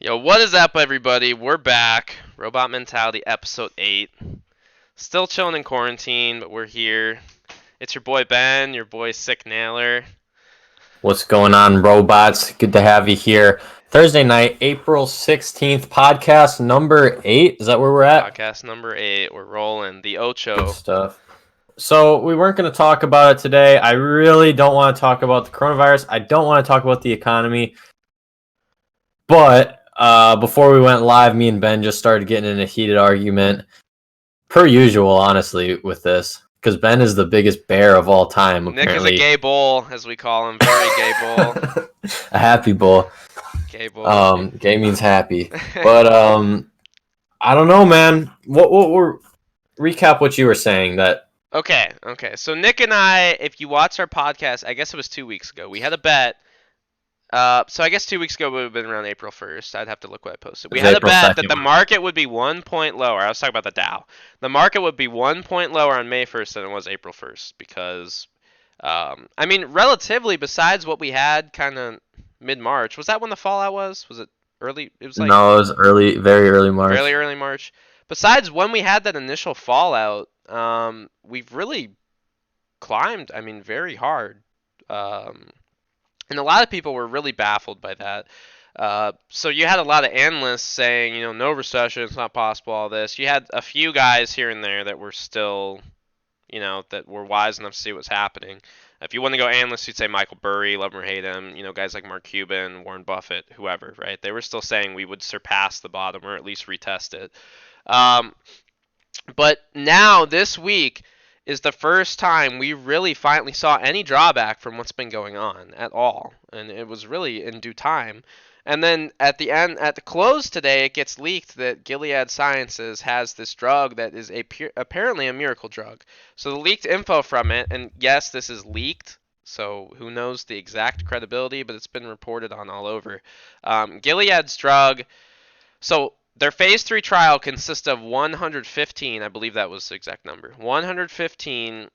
Yo, what is up, everybody? We're back. Robot Mentality, Episode 8. Still chilling in quarantine, but we're here. It's your boy Ben, your boy Sick Nailer. What's going on, robots? Good to have you here. Thursday night, April 16th, podcast number 8. Is that where we're at? Podcast number 8. We're rolling. The Good Ocho. stuff. So, we weren't going to talk about it today. I really don't want to talk about the coronavirus. I don't want to talk about the economy. But before we went live, me and Ben just started getting in a heated argument. Per usual, honestly, with this. Because Ben is the biggest bear of all time, Nick is a apparently. gay bull, as we call him. Very gay bull. A happy bull. Gay bull. Gay means happy. But I don't know, man. What were recap what you were saying that Okay. So Nick and I, if you watched our podcast, I guess it was 2 weeks ago, we had a bet. So I guess 2 weeks ago would have been around April 1st. I'd have to look what I posted. We is had a April bet that 2nd. the market would be 1 point lower. I was talking about the Dow. The market would be 1 point lower on May 1st than it was April 1st because, I mean, relatively, besides what we had kind of mid-March, was that when the fallout was? Was it early? It was like No, it was early, very early March. fairly early March. Besides when we had that initial fallout, we've really climbed, I mean, very hard. Um, and a lot of people were really baffled by that. So you had a lot of analysts saying, no recession, it's not possible, all this. You had a few guys here and there that were still, that were wise enough to see what's happening. If you want to go analysts, you'd say Michael Burry, love him or hate him, guys like Mark Cuban, Warren Buffett, whoever, right? They were still saying we would surpass the bottom or at least retest it. Um, but now, this week, is the first time we really finally saw any drawback from what's been going on at all. And it was really in due time. And then at the end, at the close today, it gets leaked that Gilead Sciences has this drug that is apparently a miracle drug. So the leaked info from it, and yes, this is leaked, so who knows the exact credibility, but it's been reported on all over. Gilead's drug, so their phase 3 trial consists of 115, I believe that was the exact number, 115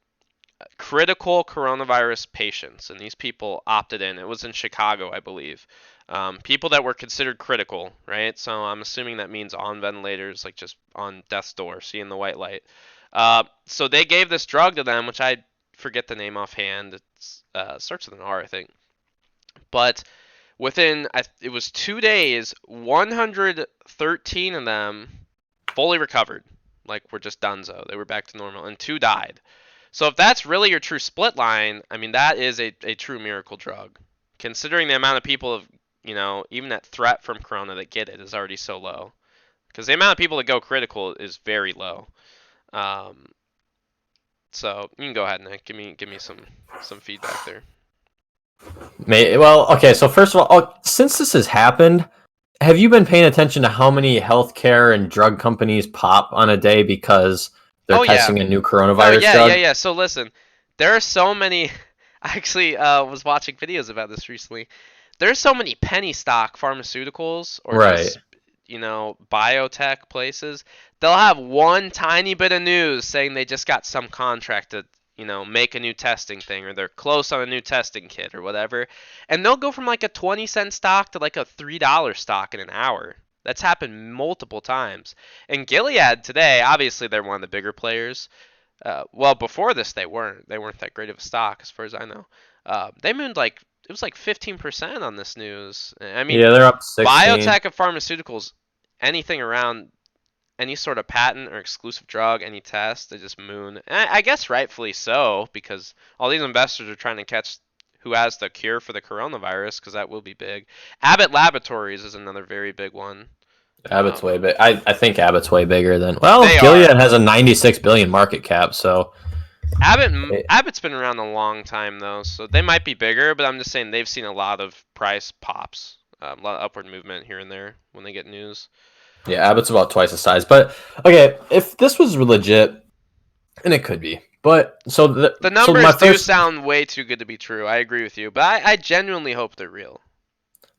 critical coronavirus patients, and these people opted in. It was in Chicago, I believe. People that were considered critical, right? So I'm assuming that means on ventilators, like just on death's door, seeing the white light. So they gave this drug to them, which I forget the name offhand. It starts with an R, I think. But within, it was 2 days, 113 of them fully recovered. Like, were just donezo. They were back to normal, and 2 died. So if that's really your true split line, I mean, that is a true miracle drug. Considering the amount of people of, even that threat from corona that get it is already so low. Because the amount of people that go critical is very low. So you can go ahead, Nick. Give me some feedback there. Well, okay, so first of all, since this has happened, have you been paying attention to how many healthcare and drug companies pop on a day because they're testing a new coronavirus drug? Yeah. So listen, there are so many. I actually was watching videos about this recently. There's so many penny stock pharmaceuticals or just, biotech places. They'll have one tiny bit of news saying they just got some contract to, make a new testing thing, or they're close on a new testing kit or whatever. And they'll go from like a 20-cent stock to like a $3 stock in an hour. That's happened multiple times. And Gilead today, obviously they're one of the bigger players. Well, before this they weren't. They weren't that great of a stock as far as I know. They moved like it was like 15% on this news. I mean, Yeah, they're up 16. biotech and pharmaceuticals, anything around any sort of patent or exclusive drug, any test, they just moon. And I guess rightfully so, because all these investors are trying to catch who has the cure for the coronavirus, because that will be big. Abbott Laboratories is another very big one. Abbott's way big. I think Abbott's way bigger than. Well, They Gilead are. has a 96 billion market cap, so Abbott's been around a long time though, so they might be bigger. But I'm just saying they've seen a lot of price pops, a lot of upward movement here and there when they get news. yeah, Abbott's about twice the size. But okay, if this was legit, and it could be, but The numbers do sound way too good to be true. I agree with you, but I genuinely hope they're real.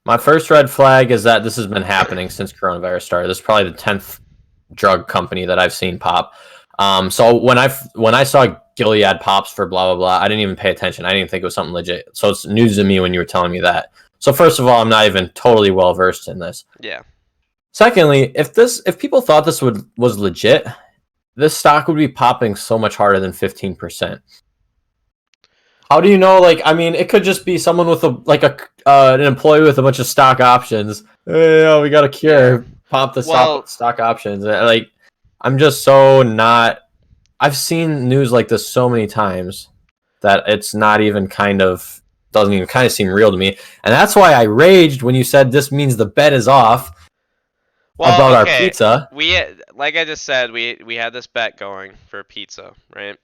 My first red flag is that this has been happening since coronavirus started. This is probably the 10th drug company that I've seen pop. So when I saw Gilead pops for blah blah blah, I didn't even pay attention. I didn't think it was something legit. So it's news to me when you were telling me that. So first of all, I'm not even totally well versed in this. Yeah. Secondly, if people thought this was legit, this stock would be popping so much harder than 15%. How do you know? Like, I mean, it could just be someone with an employee with a bunch of stock options. Hey, yeah, we got a Yeah. cure. Pop the Well, stock options. Like, I'm just so not. I've seen news like this so many times that it's not even kind of doesn't even kind of seem real to me, and that's why I raged when you said this means the bet is off about our okay. pizza. We like I just said, we had this bet going for pizza, right?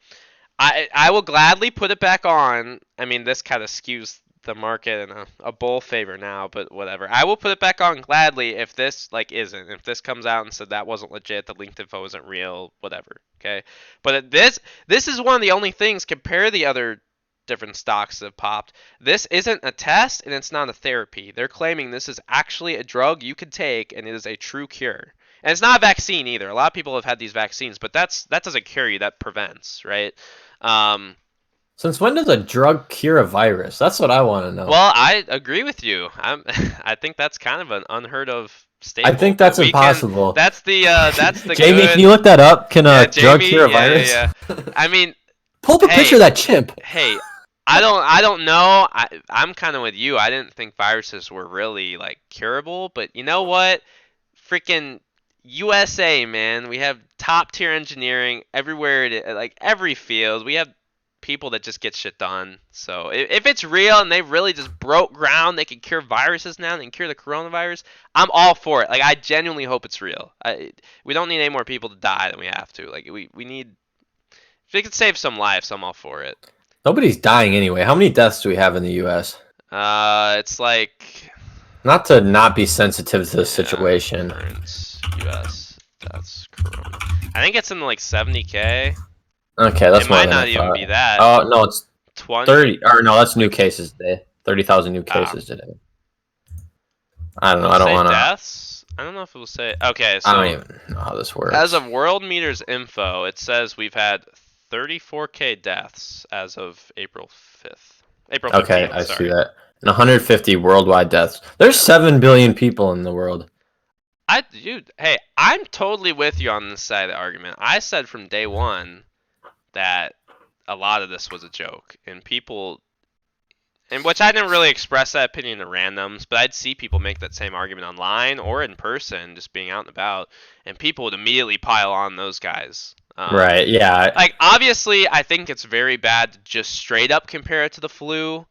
I will gladly put it back on. I mean, this kind of skews the market in a bull favor now, but whatever. I will put it back on gladly if this like isn't. If this comes out and said that wasn't legit, the linked info isn't real, whatever. Okay. But this is one of the only things. Compare the other different stocks that have popped. This isn't a test and it's not a therapy. They're claiming this is actually a drug you could take and it is a true cure. And it's not a vaccine either. A lot of people have had these vaccines, but that doesn't cure you. That prevents, right? Um, Since when does a drug cure a virus? That's what I want to know. well, I agree with you. I think that's kind of an unheard of I staple, think but that's we can. impossible. That's the Jamie, can good. you look that up? Can Yeah, a drug Jamie. cure a Yeah, yeah, virus? yeah. I mean, Pull up a picture hey, of that chimp. hey. I don't know. I'm kind of with you. I didn't think viruses were really like curable, but you know what? Freaking USA, man. We have top tier engineering everywhere, like every field. We have people that just get shit done. So if it's real and they really just broke ground, they can cure viruses now, they can cure the coronavirus. I'm all for it. Like I genuinely hope it's real. We don't need any more people to die than we have to. Like we need. If it could save some lives, I'm all for it. Nobody's dying anyway. How many deaths do we have in the U.S.? It's like Not to not be sensitive to the yeah, situation. current U.S. deaths corona. I think it's in like 70K. Okay, It that's more might than I not even thought. be that. Oh no, it's 20, 30. Or no, that's new like cases today. 30,000 new ah, cases today. I don't know. will it I don't say want to. deaths? I don't know if it will say. Okay, I don't so even know how this as works. of World Meters info, it says we've had 34K deaths as of April 5th. April Okay, 15th, I see sorry. that. And 150 worldwide deaths. There's Yeah. 7 billion people in the world. Hey, I'm totally with you on this side of the argument. I said from day one that a lot of this was a joke, and people, and which I didn't really express that opinion to randoms, but I'd see people make that same argument online or in person, just being out and about, and people would immediately pile on those guys. Right. Yeah. Like obviously, I think it's very bad to just straight up compare it to the flu.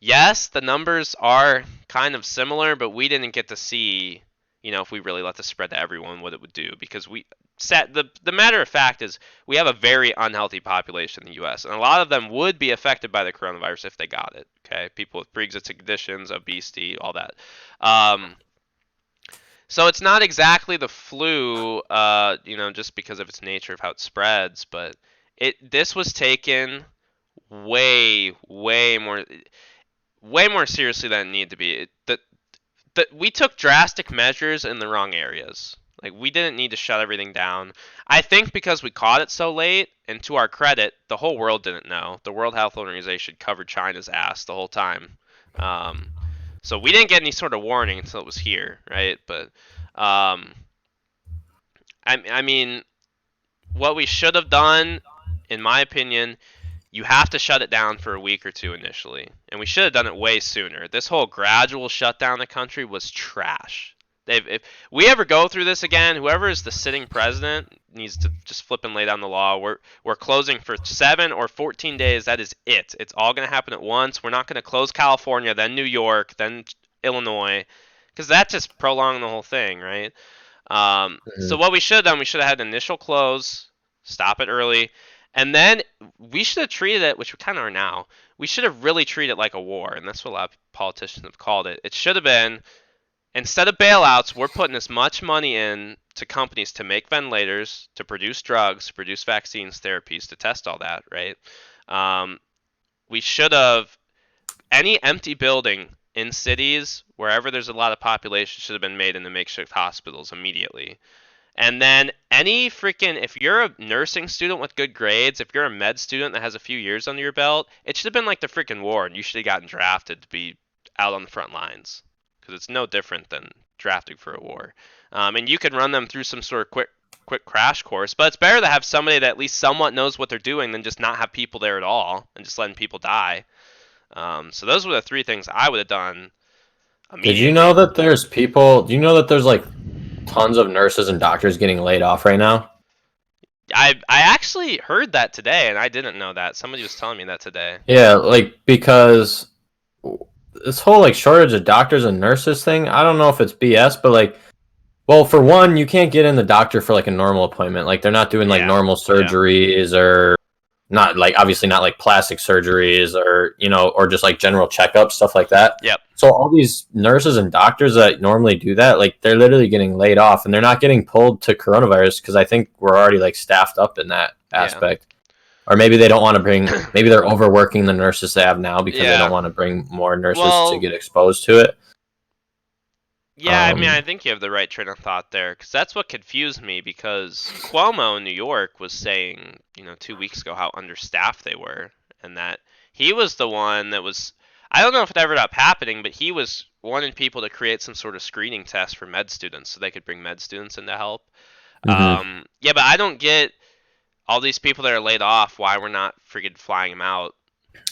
Yes, the numbers are kind of similar, but we didn't get to see, if we really let this spread to everyone, what it would do. Because the matter of fact is we have a very unhealthy population in the U.S. and a lot of them would be affected by the coronavirus if they got it. Okay, people with pre-existing conditions, obesity, all that. Um, so it's not exactly the flu, just because of its nature of how it spreads, but this was taken way, way more seriously than it needed to be. We took drastic measures in the wrong areas. Like we didn't need to shut everything down. I think because we caught it so late, and to our credit, the whole world didn't know. The World Health Organization covered China's ass the whole time. Um, so we didn't get any sort of warning until it was here, right? But um, I mean, what we should have done, in my opinion, you have to shut it down for a week or two initially. And we should have done it way sooner. This whole gradual shutdown of the country was trash. If we ever go through this again, whoever is the sitting president needs to just flip and lay down the law. We're closing for 7 or 14 days. That is it. It's all going to happen at once. We're not going to close California, then New York, then Illinois, because that just prolonged the whole thing, right? So Mhm. what we should have done, we should have had an initial close, stop it early, and then we should have treated it, which we kind of are now. We should have really treated it like a war, and that's what a lot of politicians have called it. It should have been, instead of bailouts, we're putting as much money in to companies to make ventilators, to produce drugs, to produce vaccines, therapies, to test all that, right? Um, we should have any empty building in cities wherever there's a lot of population should have been made into makeshift hospitals immediately. And then any freaking, if you're a nursing student with good grades, if you're a med student that has a few years under your belt, it should have been like the freaking war, and you should have gotten drafted to be out on the front lines. Because it's no different than drafting for a war. And you can run them through some sort of quick crash course, but it's better to have somebody that at least somewhat knows what they're doing than just not have people there at all and just letting people die. So those were the three things I would have done Did you know immediately. that there's people? Do you know that there's like tons of nurses and doctors getting laid off right now? I actually heard that today, and I didn't know that. Somebody was telling me that today. Yeah, like because this whole like shortage of doctors and nurses thing, I don't know if it's BS, but like, well, for one, you can't get in the doctor for like a normal appointment. Like they're not doing like Yeah, normal yeah, surgeries or not like obviously not like plastic surgeries or or just like general checkups, stuff like that. yep, So all these nurses and doctors that normally do that, like they're literally getting laid off and they're not getting pulled to coronavirus because I think we're already like staffed up in that yeah. aspect. Or maybe they don't want to bring, maybe they're overworking the nurses they have now because they don't Yeah. want to bring more nurses to Well, get exposed to it. yeah, I mean, I Um, think you have the right train of thought there, because that's what confused me, because Cuomo in New York was saying, 2 weeks ago how understaffed they were, and that he was the one that was, I don't know if it ever ended up happening, but he was wanting people to create some sort of screening test for med students so they could bring med students in to help. mhm. Yeah, but I don't get all these people that are laid off, why we're not freaking flying them out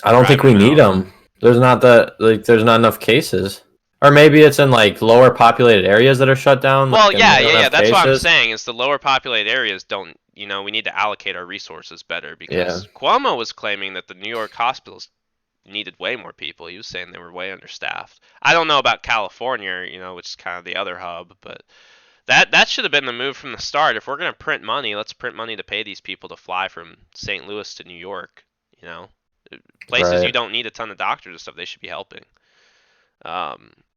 I and don't think driving we them need out. them. There's not enough cases. Or maybe it's in like lower populated areas that are shut down, Well, like and yeah, they yeah, don't yeah. have That's what I'm cases. saying. Is the lower populated areas don't, we need to allocate our resources better Yeah, because Cuomo was claiming that the New York hospitals needed way more people. He was saying they were way understaffed. I don't know about California, which is kind of the other hub, but that should have been the move from the start. If we're gonna print money, let's print money to pay these people to fly from St. Louis to New York. You know, Places you right. don't need a ton of doctors and stuff. They should be helping.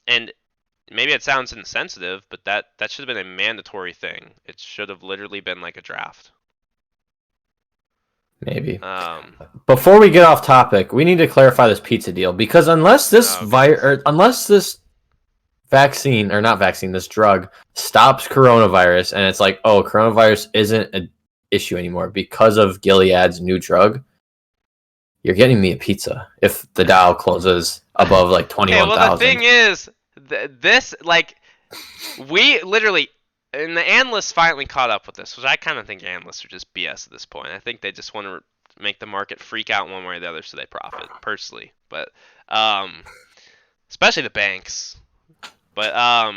And maybe it sounds insensitive, but that should have been a mandatory thing. It should have literally been like a draft. Maybe. Um, Before we get off topic, we need to clarify this pizza deal because oh goodness. unless this vaccine or not vaccine, this drug stops coronavirus and it's like, oh, coronavirus isn't an issue anymore because of Gilead's new drug, you're getting me a pizza if the Dow closes above like Okay, well the thing 21,000. is, this like we literally, and the analysts finally caught up with this, which I kind of think analysts are just BS at this point. I think they just want to make the market freak out one way or the other so they profit, personally. But um, especially the banks. But I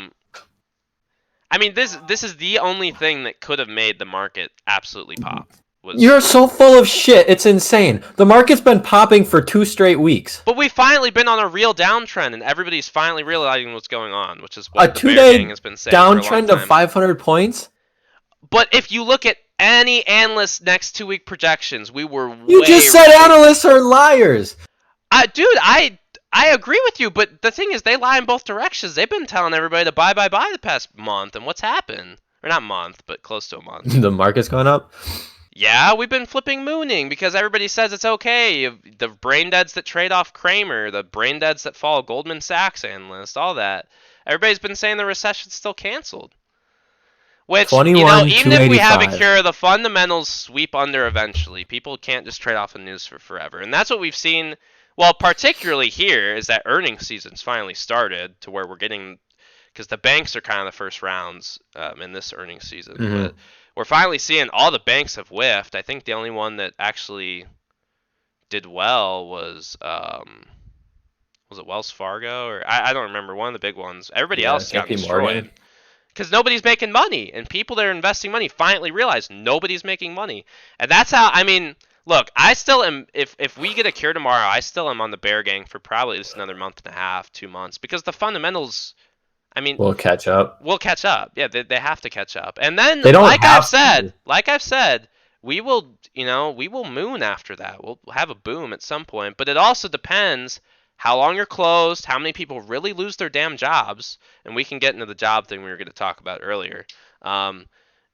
mean, this is the only thing that could have made the market absolutely pop. You're Was so full of shit. It's insane. The market's been popping for 2 straight weeks. But we've finally been on a real downtrend, and everybody's finally realizing what's going on, which is A what the Bear Gang 2 day has been saying for a long downtrend of time. 500 points? But if you look at any analyst's next 2 week projections, we were You way just said ridiculous. analysts are liars. Dude, I agree with you, but the thing is, they lie in both directions. They've been telling everybody to buy the past month, and what's happened? Or not month, but close to a month. The market's gone up. Yeah, we've been flipping mooning because everybody says it's okay. The brain deads that trade off Kramer, the brain deads that follow Goldman Sachs analysts, all that. Everybody's been saying the recession's still canceled. Which, 21 even if we have a 285. cure, the fundamentals sweep under eventually. People can't just trade off the news for forever. And that's what we've seen, well, particularly here, is that earnings season's finally started to where we're getting, because the banks are kind of the first rounds in this earnings season. But Mm-hmm. we're finally seeing all the banks have whiffed. I think the only one that actually did well was it Wells Fargo? Or I don't remember, one of the big ones. Everybody Yeah, else has gotten JP Morgan. destroyed because nobody's making money, and people that are investing money finally realize nobody's making money, and that's how. I mean, look, I still am. If we get a cure tomorrow, I still am on the Bear Gang for probably just another month and a half, 2 months, because the fundamentals. I mean, We'll catch up. we'll catch up. Yeah, they have to catch up, and then They don't have to. like I've said, we will moon after that. We'll have a boom at some point, but it also depends how long you're closed, how many people really lose their damn jobs, and we can get into the job thing we were going to talk about earlier. Um,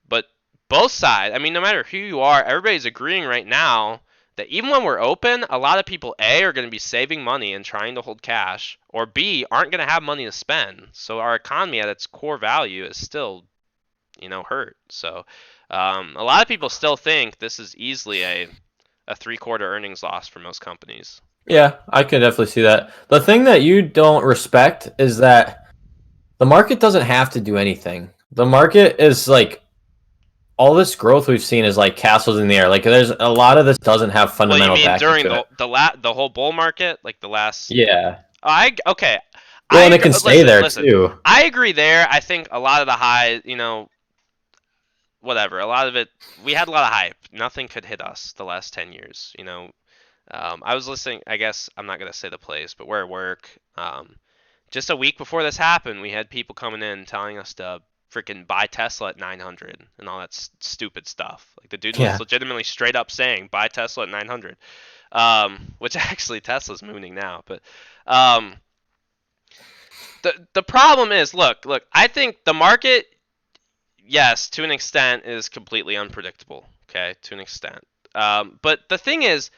but both sides, I mean, no matter who you are, everybody's agreeing right now that even when we're open, a lot of people A are going to be saving money and trying to hold cash, or B aren't going to have money to spend. So our economy at its core value is still, hurt. So a lot of people still think this is easily a three-quarter earnings loss for most companies. Yeah, I can definitely see that. The thing that you don't respect is that The market doesn't have to do anything. The market is like all this growth we've seen is like castles in the air. Like there's a lot of this doesn't have Well, you fundamental mean backing during to it. the whole bull market, like the last? Yeah. I okay. Well, and it can stay Listen, there listen. too. I agree there. I think a lot of the high, whatever. A lot of it, we had a lot of hype. Nothing could hit us the last 10 years. I was listening. I guess I'm not gonna say the place, but where I work. Just a week before this happened, we had people coming in telling us to freaking buy Tesla at 900 and all that stupid stuff. Like the dude was Yeah. legitimately straight up saying buy Tesla at 900, which actually Tesla's mooning now. But um, the problem is, look. I think the market, yes, to an extent, is completely unpredictable. Okay, to an extent. But the thing is,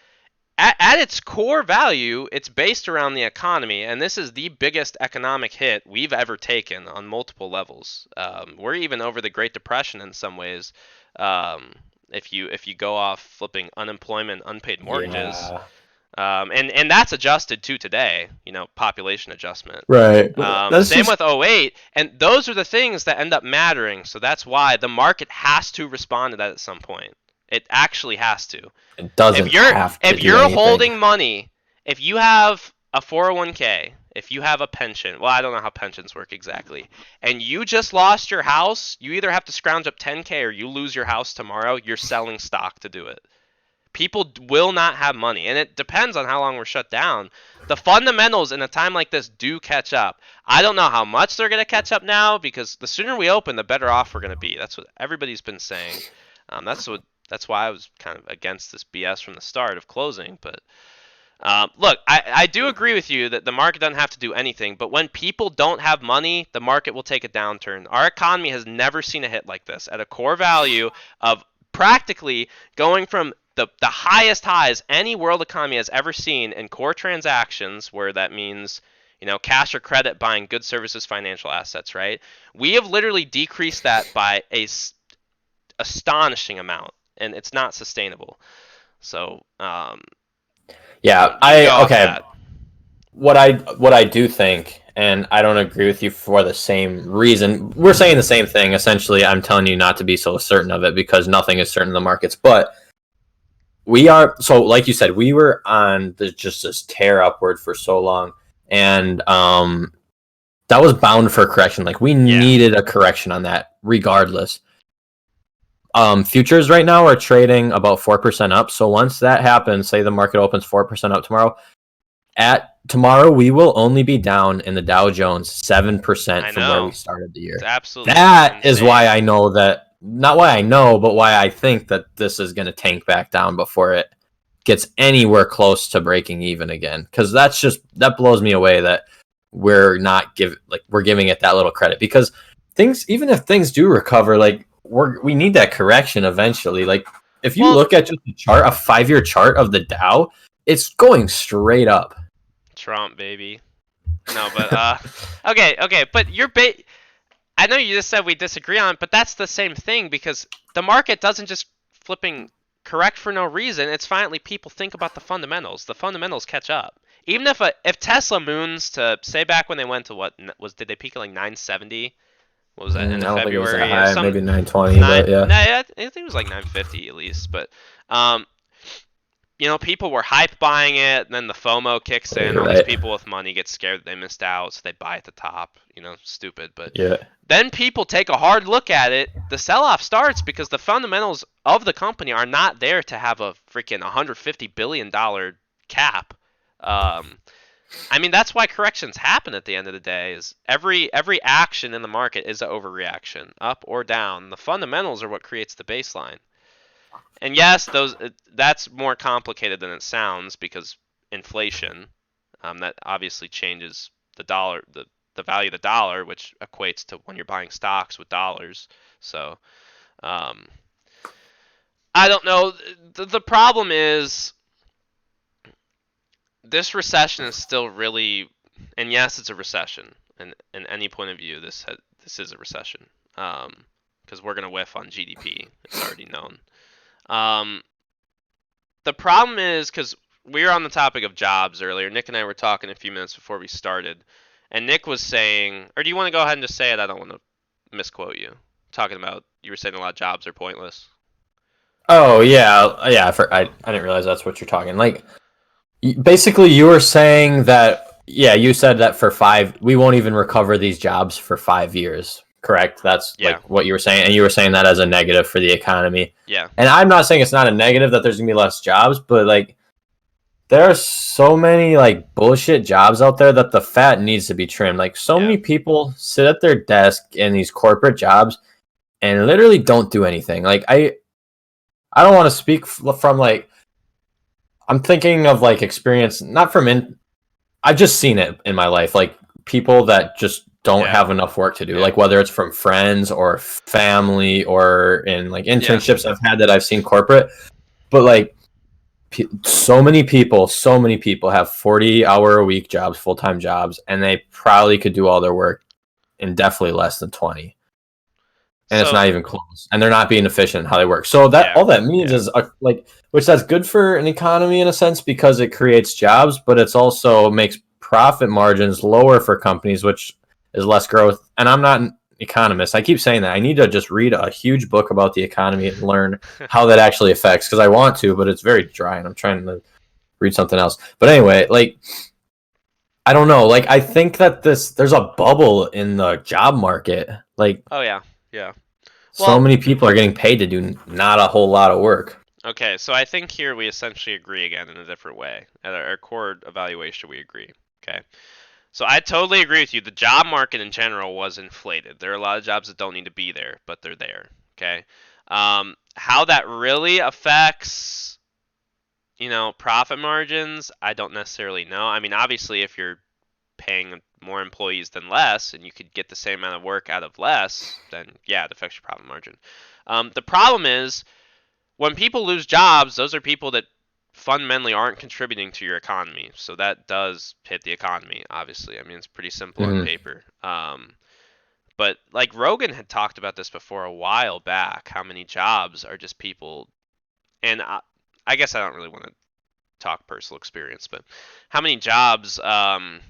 at its core value, it's based around the economy, and this is the biggest economic hit we've ever taken on multiple levels. We're even over the Great Depression in some ways. Um, if you go off flipping unemployment, unpaid mortgages, Yeah. and that's adjusted to today, population adjustment. Right. But that's Same just with '08, and those are the things that end up mattering. So that's why the market has to respond to that at some point. It actually has to. it If doesn't you're have to if do you're anything. holding money, if you have a 401k, if you have a pension, well, I don't know how pensions work exactly, and you just lost your house, you either have to scrounge up 10K or you lose your house tomorrow, you're selling stock to do it. People will not have money, and it depends on how long we're shut down. The fundamentals in a time like this do catch up. I don't know how much they're going to catch up now because the sooner we open, the better off we're going to be. That's what everybody's been saying. That's why I was kind of against this BS from the start of closing. But look, I do agree with you that the market doesn't have to do anything, but when people don't have money, the market will take a downturn. Our economy has never seen a hit like this at a core value of practically going from the highest highs any world economy has ever seen in core transactions, where that means cash or credit buying goods, services, financial assets, right? We have literally decreased that by a astonishing amount, and it's not sustainable. So, Yeah. you can go off Okay. that. What I do think, and I don't agree with you for the same reason. We're saying the same thing. Essentially, I'm telling you not to be so certain of it because nothing is certain in the markets. But we are so like you said, we were on just this tear upward for so long. And that was bound for correction. Like we Yeah. needed a correction on that regardless. Futures right now are trading about 4% up. So once that happens, say the market opens 4% up tomorrow, at tomorrow we will only be down in the Dow Jones 7% I from where we know. started the It's year. absolutely That is why insane. I know that, not why I know, but why I think that this is going to tank back down before it gets anywhere close to breaking even again. Because that blows me away that we're giving it that little credit because things, even if things do recover, like we need that correction eventually. Like if you Well, look at just a 5-year chart of the Dow, it's going straight up. Trump, baby. No, but okay, but I know you just said we disagree on it, but that's the same thing because the market doesn't just flipping correct for no reason. It's finally people think about the fundamentals. The fundamentals catch up. Even if Tesla moons to say back when they went to what was did they peak at like 970? What was that, I end of don't think it was that February? It was high, some maybe 920, nine. but yeah. No, I think it was like 950 at least. But um, people were hype buying it, and then the FOMO kicks in. You're All these right. people with money get scared that they missed out, so they buy at the top. Stupid. But Yeah. then people take a hard look at it. The sell-off starts because the fundamentals of the company are not there to have a freaking $150 billion cap. Um, I mean, that's why corrections happen at the end of the day. Is every action in the market is an overreaction, up or down. The fundamentals are what creates the baseline. And yes, that's more complicated than it sounds because inflation, that obviously changes the dollar, the value of the dollar, which equates to when you're buying stocks with dollars. So um, I don't know. The problem is this recession is still really, and yes, it's a recession. And in any point of view, this is a recession. Because we're gonna whiff on GDP. It's already known. Um, the problem is because we were on the topic of jobs earlier. Nick and I were talking a few minutes before we started, And Nick was saying, or do you want to go ahead and just say it? I don't want to misquote you. Talking about you were saying a lot of jobs are pointless. Oh yeah, yeah. I didn't realize that's what you're talking. Like basically, you were saying that. Yeah, you said that for we won't even recover these jobs for 5 years. Correct. That's Yeah, like what you were saying, and you were saying that as a negative for the economy. yeah, And I'm not saying it's not a negative that there's gonna be less jobs, but like there are so many like bullshit jobs out there that the fat needs to be trimmed. Like so yeah. many people sit at their desk in these corporate jobs and literally don't do anything. Like I don't want to speak from like I'm thinking of like experience not from in I've just seen it in my life like people that just don't Yeah, have enough work to do yeah, like whether it's from friends or family or in like yeah. internships I've had that I've seen corporate but like so many people have 40-hour a week jobs, full-time jobs, and they probably could do all their work in definitely less than 20. And it's So, not even close. And they're not being efficient in how they work. So that yeah, all that means yeah. is like which that's good for an economy in a sense because it creates jobs, but it's also makes profit margins lower for companies, which is less growth. And I'm not an economist. I keep saying that. I need to just read a huge book about the economy and learn how that actually affects because I want to, but it's very dry and I'm trying to read something else. But anyway, like I don't know. Like I think that there's a bubble in the job market. Like Oh yeah, yeah. so Well, many people are getting paid to do not a whole lot of work. okay. So I think here we essentially agree again in a different way. At our core evaluation, we agree. Okay. So I totally agree with you. The job market in general was inflated. There are a lot of jobs that don't need to be there, but they're there. Okay. How that really affects, profit margins, I don't necessarily know. I mean, obviously, if you're paying more employees than less, and you could get the same amount of work out of less, then yeah, it affects your profit margin. The problem is when people lose jobs, those are people that fundamentally aren't contributing to your economy. So that does hit the economy, obviously. I mean, it's pretty simple on Mm-hmm. paper. But like Rogan had talked about this before a while back, how many jobs are just people, and I guess I don't really want to talk personal experience, but how many jobs, are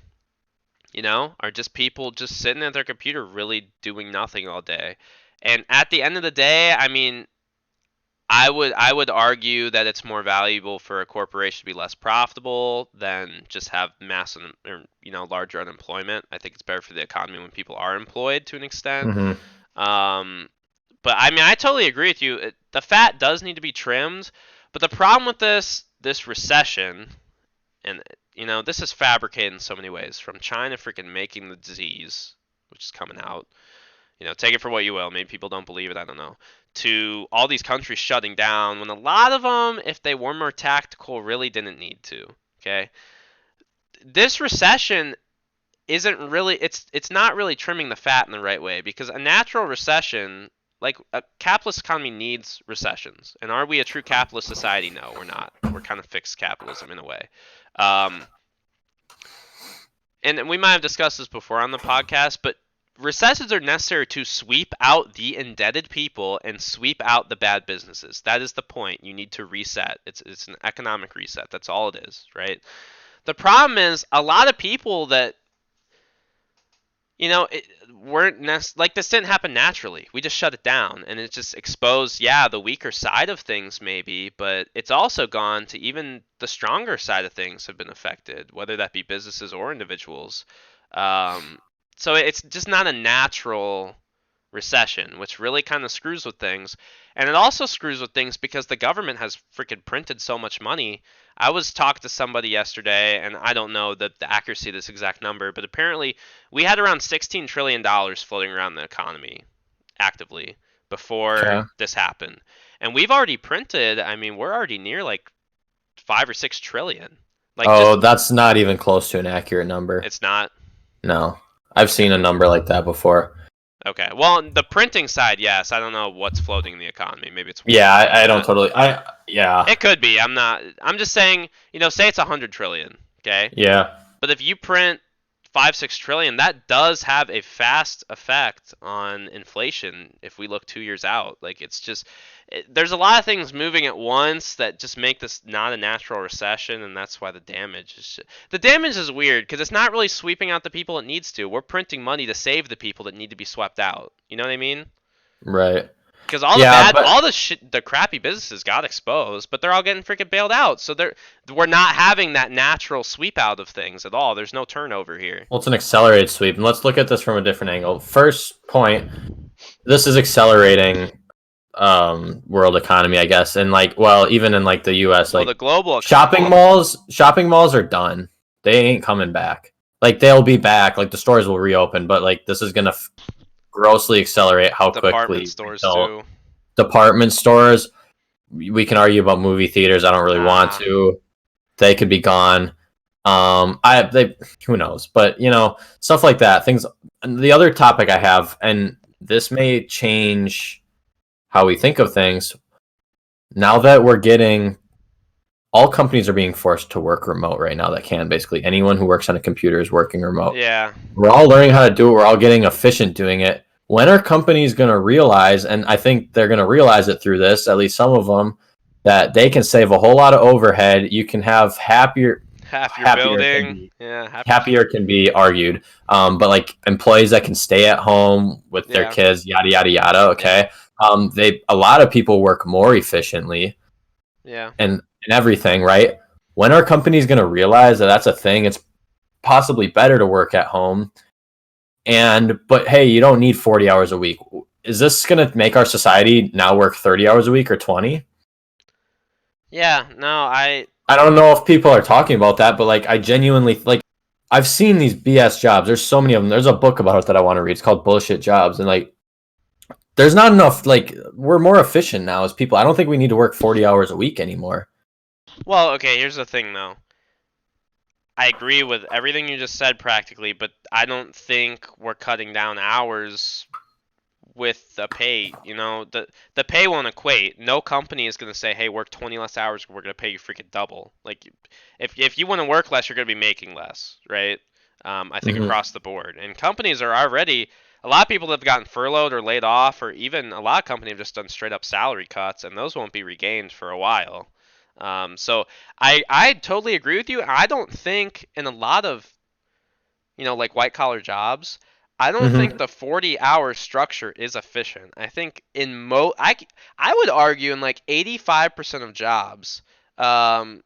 just people just sitting at their computer really doing nothing all day. And at the end of the day, I mean, I would argue that it's more valuable for a corporation to be less profitable than just have mass or larger unemployment. I think it's better for the economy when people are employed to an extent. Mm-hmm. Um, but I mean, I totally agree with you. The fat does need to be trimmed, but the problem with this recession, and this is fabricated in so many ways, from China freaking making the disease, which is coming out, take it for what you will. Maybe people don't believe it. I don't know. To all these countries shutting down when a lot of them, if they were more tactical, really didn't need to. Okay. This recession isn't really. It's not really trimming the fat in the right way because a natural recession, like a capitalist economy, needs recessions. And are we a true capitalist society? No, we're not. We're kind of fixed capitalism in a way. Um, and we might have discussed this before on the podcast, but recessions are necessary to sweep out the indebted people and sweep out the bad businesses. That is the point. You need to reset. It's an economic reset. That's all it is, right? The problem is a lot of people that weren't like this didn't happen naturally. We just shut it down, and it just exposed, yeah, the weaker side of things maybe, but it's also gone to even the stronger side of things have been affected, whether that be businesses or individuals. Um, so it's just not a natural recession, which really kind of screws with things. And it also screws with things because the government has freaking printed so much money. I was talking to somebody yesterday, and I don't know the accuracy of this exact number, but apparently we had around $16 trillion floating around the economy actively before Okay. this happened. And we've already printed, I mean, we're already near like 5 or 6 trillion. Like Oh, just, that's not even close to an accurate number. it's not. No. I've Okay. seen a number like that before. Okay. Well, the printing side, yes. I don't know what's floating in the economy. Maybe it's way Yeah, more than I don't that. totally yeah. It could be. I'm not. I'm just saying. Say it's 100 trillion. Okay. Yeah. But if you print 5-6 trillion, that does have a fast effect on inflation if we look 2 years out. Like it's just there's a lot of things moving at once that just make this not a natural recession, and that's why the damage is weird because it's not really sweeping out the people it needs to. We're printing money to save the people that need to be swept out. You know what I mean? Right. Because all the Yeah, bad, but all the shit, the crappy businesses got exposed, but they're all getting freaking bailed out. So we're not having that natural sweep out of things at all. There's no turnover here. well, it's an accelerated sweep, and let's look at this from a different angle. First point, this is accelerating world economy, I guess, and like, well, even in like the US, Well, the like global shopping economy, malls are done. They ain't coming back. Like they'll be back, like the stores will reopen, but like this is gonna grossly accelerate how department quickly stores retail too. department stores. We can argue about movie theaters. I don't really want Nah, to. They could be gone. They who knows, but stuff like that. Things. And the other topic I have, and this may change how we think of things. Now that we're getting all companies are being forced to work remote right now that can basically anyone who works on a computer is working remote. yeah, We're all learning how to do it. We're all getting efficient doing it. When are companies going to realize, and I think they're going to realize it through this, at least some of them, that they can save a whole lot of overhead. You can have half your happier can building, be yeah, half your, happier can be argued. But like employees that can stay at home with their yeah, kids, yada yada yada. yeah, Okay, they a lot of people work more efficiently yeah. and everything, right? When are companies going to realize that that's a thing? It's possibly better to work at home. But hey, you don't need 40 hours a week. Is this going to make our society now work 30 hours a week or 20? Yeah, no, I don't know if people are talking about that, but like I genuinely like I've seen these BS jobs. There's so many of them. There's a book about it that I want to read. It's called Bullshit Jobs, and like there's not enough. Like we're more efficient now as people. I don't think we need to work 40 hours a week anymore. well, okay, here's the thing though. I agree with everything you just said practically, but I don't think we're cutting down hours with the pay. The pay won't equate. No company is going to say, "Hey, work 20 less hours, we're going to pay you freaking double." Like if you want to work less, you're going to be making less, right? I think Hmm. across the board. And companies are already a lot of people have gotten furloughed or laid off, or even a lot of companies have just done straight up salary cuts, and those won't be regained for a while. So I totally agree with you. I don't think in a lot of like white collar jobs, I don't think Hmm. the 40-hour structure is efficient. I think I would argue in like 85% of jobs, um,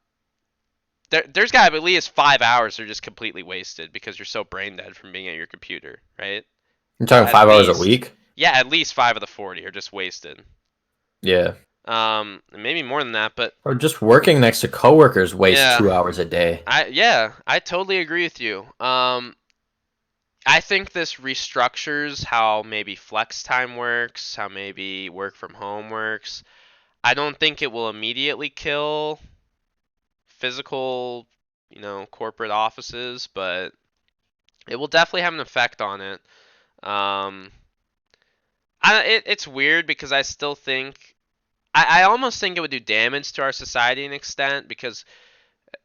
there's got to be at least 5 hours that are just completely wasted because you're so brain dead from being at your computer, right? You're talking At 5 hours a least, week. yeah, at least 5 of the 40 are just wasted. Yeah. Maybe more than that, but Or just working next to coworkers wastes yeah, 2 hours a day. I totally agree with you. I think this restructures how maybe flex time works, how maybe work from home works. I don't think it will immediately kill physical, corporate offices, but it will definitely have an effect on it. Um, it's weird because I still think I almost think it would do damage to our society in extent because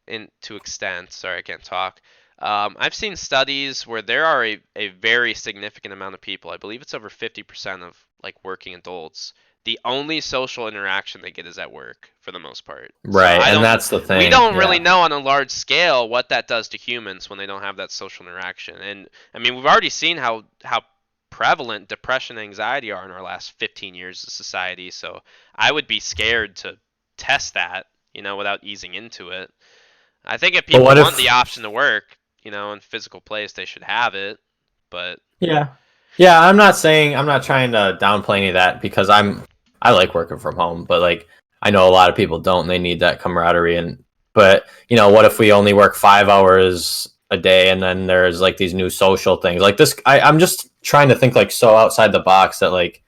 to extent. Sorry, I can't talk. I've seen studies where there are a very significant amount of people. I believe it's over 50% of like working adults. The only social interaction they get is at work for the most part. So Right, and that's the we thing. don't really Yeah. know on a large scale what that does to humans when they don't have that social interaction. And I mean, we've already seen how prevalent depression and anxiety are in our last 15 years of society. So I would be scared to test that, without easing into it. I think if But people what want the if option to work, in physical place, they should have it. But Yeah. Yeah, I'm not trying to downplay any of that because I like working from home, but like I know a lot of people don't and they need that camaraderie but what if we only work 5 hours a day and then there's like these new social things. Like this I'm just trying to think like so outside the box that like,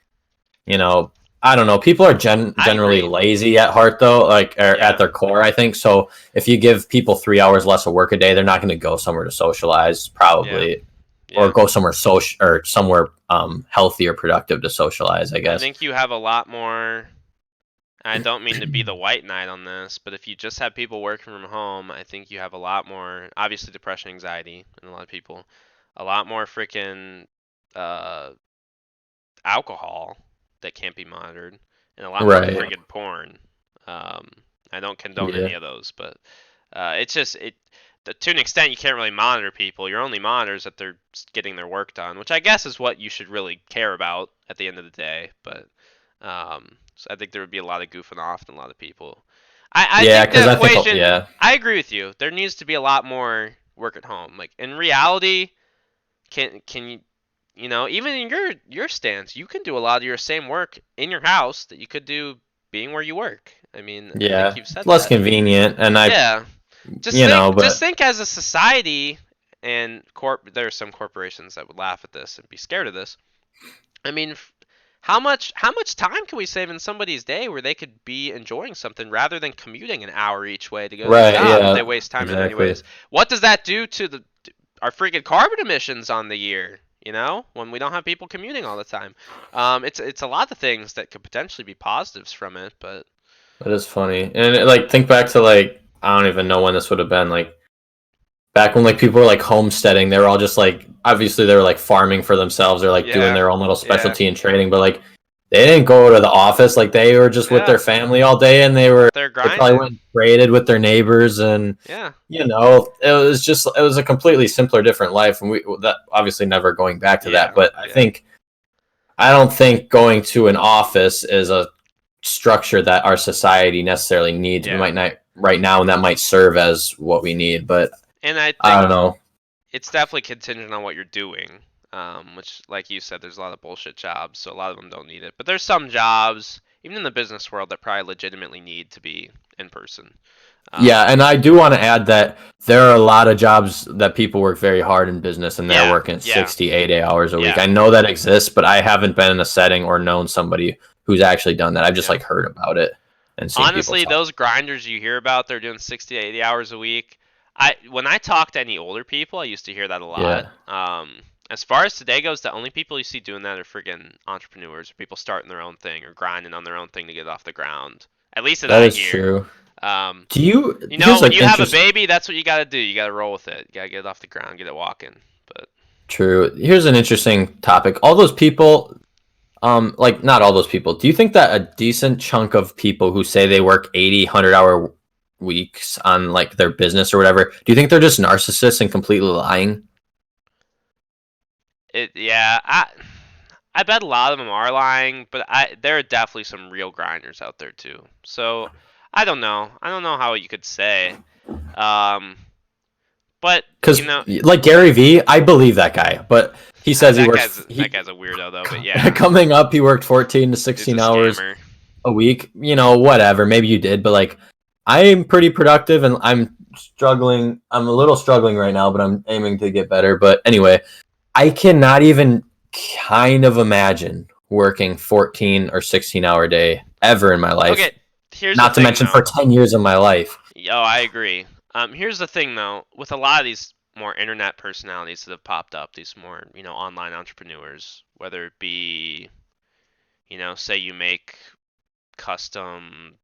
you know, I don't know, people are I generally agree. lazy at heart though, like at Yeah, their core, I think. So if you give people 3 hours less of work a day, they're not going to go somewhere to socialize, yeah, probably, or yeah. go somewhere social or somewhere healthy or productive to socialize, I I guess. think you have a lot more. I don't mean to be the white knight on this, but if you just have people working from home, I think you have a lot more, obviously, depression, anxiety, in a lot of people. a lot more freaking uh, alcohol that can't be monitored, and a lot more Right. friggin' porn. Um, I don't condone any Yeah. of those, but it's just it. To an extent, you can't really monitor people. Your only monitors that they're getting their work done, which I guess is what you should really care about at the end of the day. But so I think there would be a lot of goofing off and a lot of people. I Yeah, think the because I think equation. yeah, I agree with you. There needs to be a lot more work at home. Like in reality, can you even in your stance, you can do a lot of your same work in your house that you could do being where you work. I mean, I think yeah, you've said less that. convenient, and Yeah. Just but think as a society, and there are some corporations that would laugh at this and be scared of this. I mean, how much time can we save in somebody's day where they could be enjoying something rather than commuting an hour each way to go to their right, job if they yeah, waste time in exactly. anyways? What does that do to the our freaking carbon emissions on the year? When we don't have people commuting all the time, it's a lot of things that could potentially be positives from it, but That is funny. And like think back to like I don't even know when this would have been like back when like people were like homesteading, they were all just like obviously they were like farming for themselves or like doing yeah, their own little yeah, specialty and trading, but like they didn't go to the office, like they were just with their yeah, family all day and out there they probably went grinding, and traded with their neighbors and yeah, it was a completely simpler different life and we that obviously never going back to that, yeah, but yeah, I don't think going to an office is a structure that our society necessarily needs. We yeah. might not right now, and that might serve as what we need. But And I I don't think know. it's definitely contingent on what you're doing. Which, like you said, there's a lot of bullshit jobs, so a lot of them don't need it. But there's some jobs, even in the business world, that probably legitimately need to be in person. Yeah, Um, and I do want to add that there are a lot of jobs that people work very hard in business and they're yeah, working yeah, 60, 80 hours a week. yeah, I know that exists, but I haven't been in a setting or known somebody who's actually done that. I've just yeah. like heard about it and seen people Honestly, talk. those grinders you hear about, they're doing 60 to 80 hours a week. When I talk to any older people, I used to hear that a lot. Yeah, As far as today goes, the only people you see doing that are friggin' entrepreneurs, or people starting their own thing or grinding on their own thing to get it off the ground. At least that that I is hear. true. Um, Do you, when you have a baby, that's what you gotta do. You gotta roll with it. You gotta get it off the ground, get it walking. But true. Here's an interesting topic. All those people, like not all those people. Do you think that a decent chunk of people who say they work 80, 100-hour weeks on like their business or whatever, do you think they're just narcissists and completely lying? yeah, I bet a lot of them are lying, but there are definitely some real grinders out there too. So I don't know. I don't know how you could say. Um, but Because like Gary Vee, I believe that guy, but he says he works that he guy's a weirdo though. But yeah, coming up he worked 14 to dude's a 16 hours scammer. a week. Whatever, maybe you did, but like I'm pretty productive and I'm struggling. I'm a little struggling right now, but I'm aiming to get better. But anyway, I cannot even kind of imagine working 14 or 16-hour day ever in my life, Okay, here's the not to thing mention though. for 10 years of my life. Oh, I agree. Here's the thing though. With a lot of these more internet personalities that have popped up, these more online entrepreneurs, whether it be say you make custom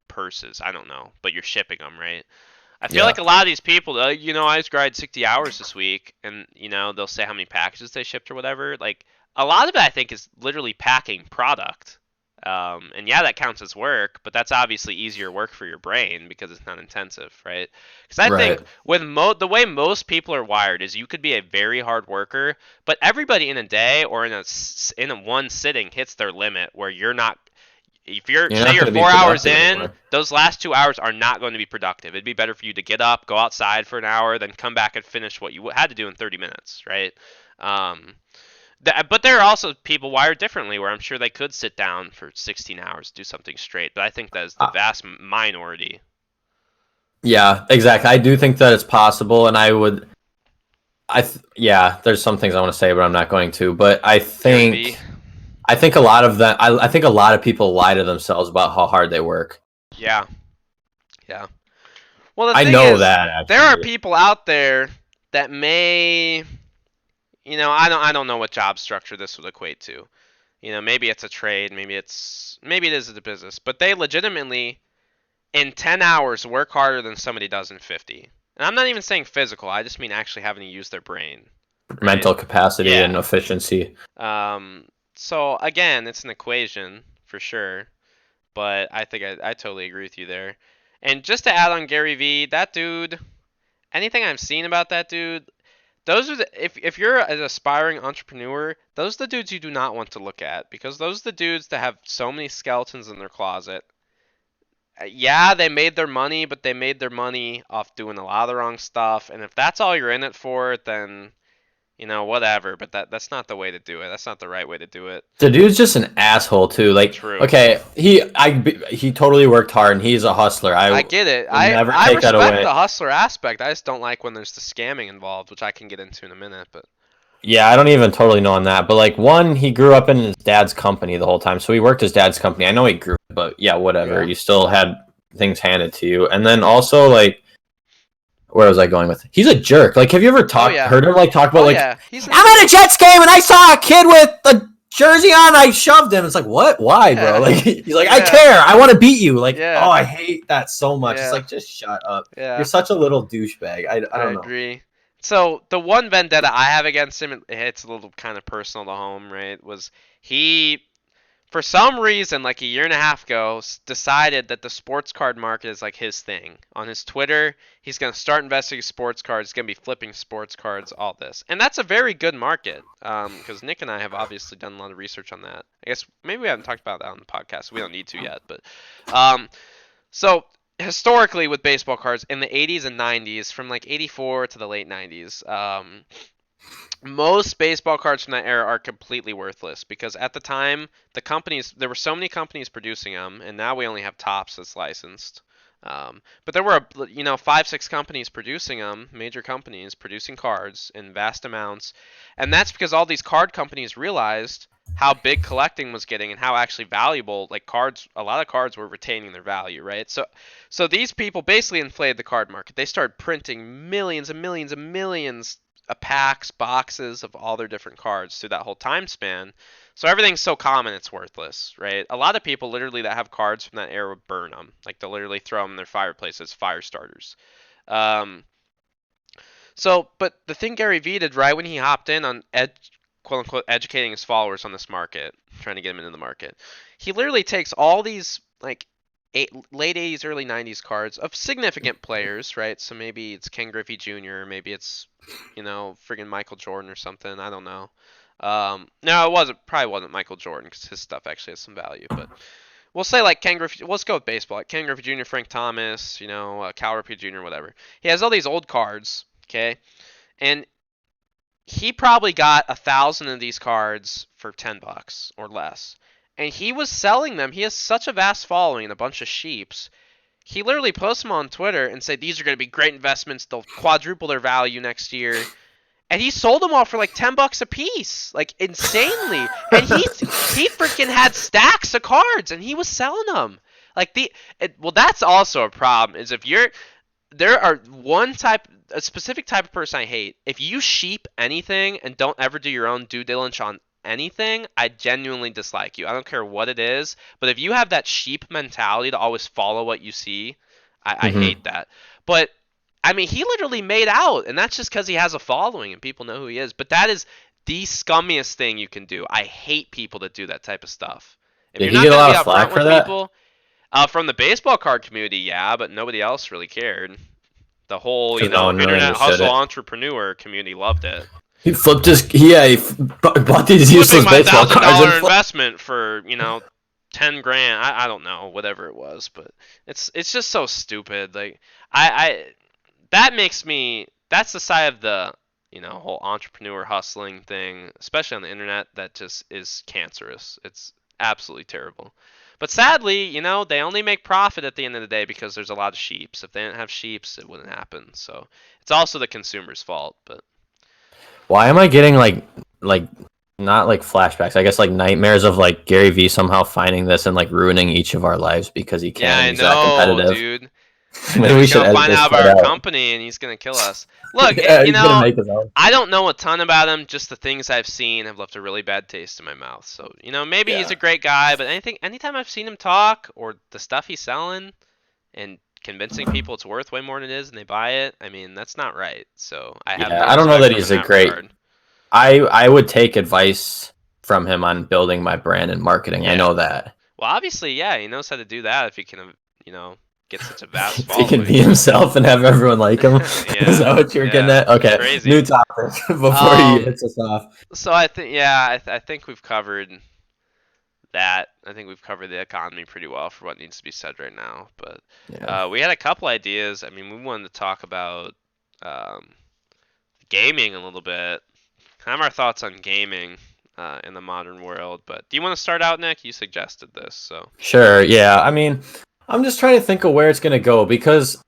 purses, I don't know, but you're shipping them, right? I feel Yeah, like a lot of these people, I just grind 60 hours this week, and they'll say how many packages they shipped or whatever. Like a lot of it, I think, is literally packing product. And yeah, that counts as work, but that's obviously easier work for your brain because it's not intensive, right? Because I think right. with the way most people are wired is you could be a very hard worker, but everybody in a day or in a one sitting hits their limit where you're not if you're You're say not you're going to be 4 hours productive in, anymore. those last 2 hours are not going to be productive. It'd be better for you to get up, go outside for an hour, then come back and finish what you had to do in 30 minutes, right? Um, but there are also people wired differently where I'm sure they could sit down for 16 hours, do something straight. But I think that is the vast minority. Yeah, exactly. I do think that it's possible, and yeah, there's some things I want to say, but I'm not going to. But Gary V. I think a lot of that, I think a lot of people lie to themselves about how hard they work. Yeah, yeah. Well, the I thing know is, that there are actually. people out there that may, I don't know what job structure this would equate to. Maybe it's a trade, maybe it is a business, but they legitimately in 10 hours work harder than somebody does in 50. And I'm not even saying physical, I just mean actually having to use their brain. right? mental capacity and Yeah. efficiency. Um, so again, it's an equation for sure, but I think I totally agree with you there. And just to add on Gary Vee, that dude, anything I've seen about that dude, those are if you're an aspiring entrepreneur, those are the dudes you do not want to look at because those are the dudes that have so many skeletons in their closet. Yeah, they made their money, but they made their money off doing a lot of the wrong stuff. And if that's all you're in it for, then whatever. But that's not the way to do it. That's not the right way to do it. The dude's just an asshole too. Like, True. okay, he totally worked hard and he's a hustler. I I will get it. never I take that respect away. the hustler aspect. I just don't like when there's the scamming involved, which I can get into in a minute. But Yeah, I don't even totally know on that, but like one, he grew up in his dad's company the whole time, so he worked his dad's company. I know he grew, but yeah, whatever. yeah. You still had things handed to you, and then also like, where was I going with? He's a jerk. Like, have you ever Oh yeah. heard him like talk about Oh like, yeah. He's an I'm at idiot. a Jets game and I saw a kid with a jersey on, I shoved him. It's like, what? Why, bro? Yeah. Like, he's like, I Yeah. care. I want to beat you. Like, oh, Yeah. I hate that so much. It's Yeah. like, just shut up. You're Yeah. such a little douchebag. I I don't know. agree. So the one vendetta I have against him, it hits a little kind of personal to home, right? Was he for some reason, like a year and a half ago, decided that the sports card market is like his thing. On his Twitter, he's going to start investing in sports cards. He's going to be flipping sports cards, all this. And that's a very good market because Nick and I have obviously done a lot of research on that. I guess maybe we haven't talked about that on the podcast. We don't need to yet. But um, so historically with baseball cards in the 80s and 90s, from like 84 to the late 90s, most baseball cards from that era are completely worthless because at the time there were so many companies producing them, and now we only have Topps that's licensed. But there were 5, 6 companies producing them, major companies producing cards in vast amounts, and that's because all these card companies realized how big collecting was getting and how actually valuable like cards a lot of cards were retaining their value, right? So these people basically inflated the card market. They started printing millions and millions and millions packs, boxes of all their different cards through that whole time span. So everything's so common it's worthless, right? A lot of people literally that have cards from that era would burn them. Like they'll literally throw them in their fireplace as fire starters. Um, but the thing Gary Vee did right when he hopped in on quote unquote educating his followers on this market, trying to get them into the market, he literally takes all these like late 80s, early 90s cards of significant players, right? So maybe it's Ken Griffey Jr., maybe it's friggin' Michael Jordan or something. I don't know. No, probably wasn't Michael Jordan because his stuff actually has some value. But we'll say like Ken Griffey. Let's go with baseball. Like Ken Griffey Jr., Frank Thomas, Cal Ripken Jr., whatever. He has all these old cards, okay, and he probably got 1,000 of these cards for $10 or less. And he was selling them. He has such a vast following and a bunch of sheeps. He literally posts them on Twitter and say these are going to be great investments. They'll quadruple their value next year. And he sold them all for like $10 a piece, like insanely. And he freaking had stacks of cards, and he was selling them. Well, that's also a problem. Is if you're there are a specific type of person I hate. If you sheep anything and don't ever do your own due diligence on anything, I genuinely dislike you. I don't care what it is, but if you have that sheep mentality to always follow what you see, I Hmm. hate that. But I mean, he literally made out, and that's just because he has a following and people know who he is. But that is the scummiest thing you can do. I hate people that do that type of stuff. If Did you're he not get a going to lot be of upfront flack for with that? people, from the baseball card community, yeah, but nobody else really cared. The whole, Because no one really internet understood hustle it. entrepreneur community loved it. He flipped his. Yeah, bought these Flipping useless my baseball thousand cards and dollar flipped. investment for 10 grand. I don't know whatever it was, but it's just so stupid. Like I that makes me that's the side of the whole entrepreneur hustling thing, especially on the internet, that just is cancerous. It's absolutely terrible. But sadly, they only make profit at the end of the day because there's a lot of sheeps. If they didn't have sheeps, it wouldn't happen. So it's also the consumer's fault. But Why am I getting like not like flashbacks? I guess like nightmares of like Gary Vee somehow finding this and like ruining each of our lives because he yeah, can and I he's that know, competitive. dude. I know Maybe we he's should gonna edit find this out part about our out. company and he's gonna kill us. Look, Yeah, he's gonna make his own. I don't know a ton about him. Just the things I've seen have left a really bad taste in my mouth. So maybe he's Yeah. a great guy, but anytime I've seen him talk or the stuff he's selling and convincing people it's worth way more than it is and they buy it, I mean that's not right. So I have Yeah, no I don't know respect that for him in he's a that great regard. I would take advice from him on building my brand and marketing. I Yeah. know that. Well, obviously, yeah, he knows how to do that if he can, you know, get such a vast If he can be following. himself and have everyone like him. Is Yeah, that what you're getting yeah, at? it's Okay, new crazy. topic before he Um, hits us off. so I think, yeah, I think we've covered that. I think we've covered the economy pretty well for what needs to be said right now. But Yeah. we had a couple ideas. I mean, we wanted to talk about um, gaming a little bit. Kind of our thoughts on gaming in the modern world. But do you want to start out, Nick? You suggested this, so. Sure. Yeah. I mean, I'm just trying to think of where it's going to go because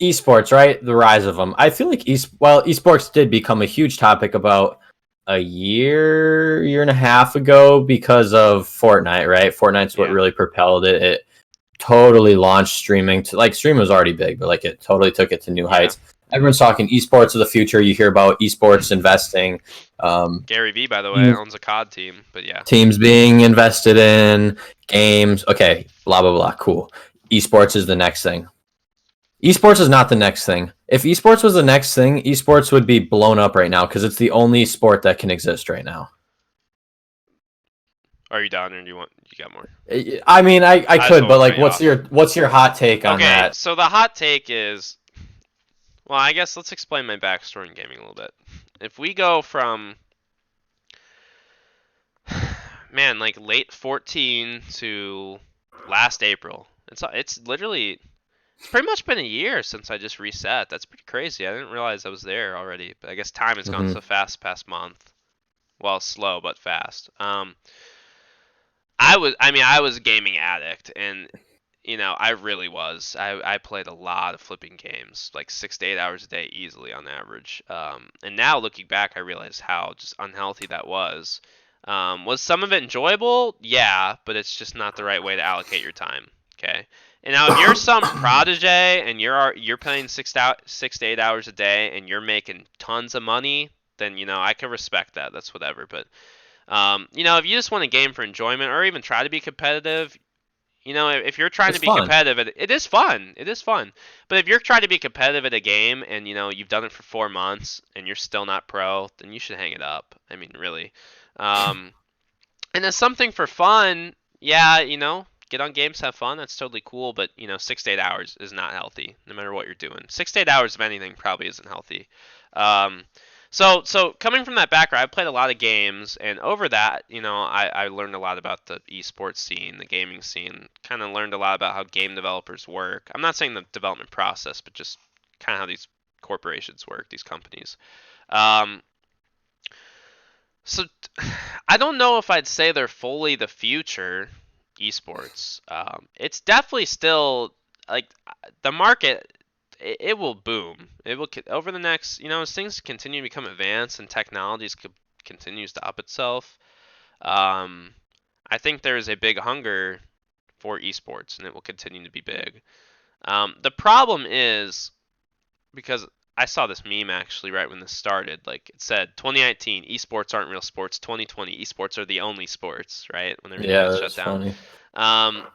esports, right? The rise of them. I feel like esports did become a huge topic about a year and a half ago because of Fortnite, right? Fortnite's what Yeah. really propelled it. It totally launched streaming to like streaming was already big, but like it totally took it to new Yeah. heights. Everyone's talking esports of the future. You hear about esports investing, Gary Vee, by the way, teams owns a COD team, but yeah. teams being invested in games. Okay, blah blah blah. Cool. Esports is the next thing. Esports is not the next thing. If esports was the next thing, esports would be blown up right now because it's the only sport that can exist right now. Are you done, or do you got more? I mean, I I just could, but won't cut like, you off. what's your hot take on Okay, that? so the hot take is, well, I guess let's explain my backstory in gaming a little bit. If we go from, man, like late 14 to last April, it's literally it's pretty much been a year since I just reset. That's pretty crazy. I didn't realize I was there already, but I guess time has gone Hmm. so fast past month. Well, slow but fast. I was a gaming addict, and I really was. I played a lot of flipping games, like 6 to 8 hours a day easily on average. And now looking back, I realize how just unhealthy that was. Was some of it enjoyable? Yeah, but it's just not the right way to allocate your time. Okay. And now if you're some protege and you're playing 6 to 8 hours a day and you're making tons of money, then I can respect that. That's whatever. But if you just want a game for enjoyment or even try to be competitive, if you're trying It's to be fun. competitive, it is fun. It is fun. But if you're trying to be competitive at a game and you've done it for 4 months and you're still not pro, then you should hang it up. I mean, really. Um, and then something for fun, yeah, get on games, have fun. That's totally cool. But 6 to 8 hours is not healthy, no matter what you're doing. 6 to 8 hours of anything probably isn't healthy. Um, so coming from that background, I played a lot of games, and over that, I learned a lot about the esports scene, the gaming scene. Kind of learned a lot about how game developers work. I'm not saying the development process, but just kind of how these corporations work, these companies. Um, so I don't know if I'd say they're fully the future esports. It's definitely still like the market. It will boom. It will over the next, as things continue to become advanced and technologies continues to up itself. Um, I think there is a big hunger for esports, and it will continue to be big. The problem is because I saw this meme actually right when this started. Like it said, 2019 esports aren't real sports. 2020 esports are the only sports. Right when everything Yeah, got shut that's down. funny. Um,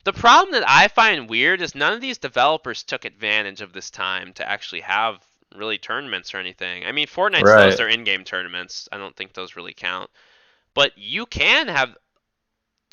the problem that I find weird is none of these developers took advantage of this time to actually have really tournaments or anything. I mean, Fortnite still has Right. their in-game tournaments. I don't think those really count. But you can have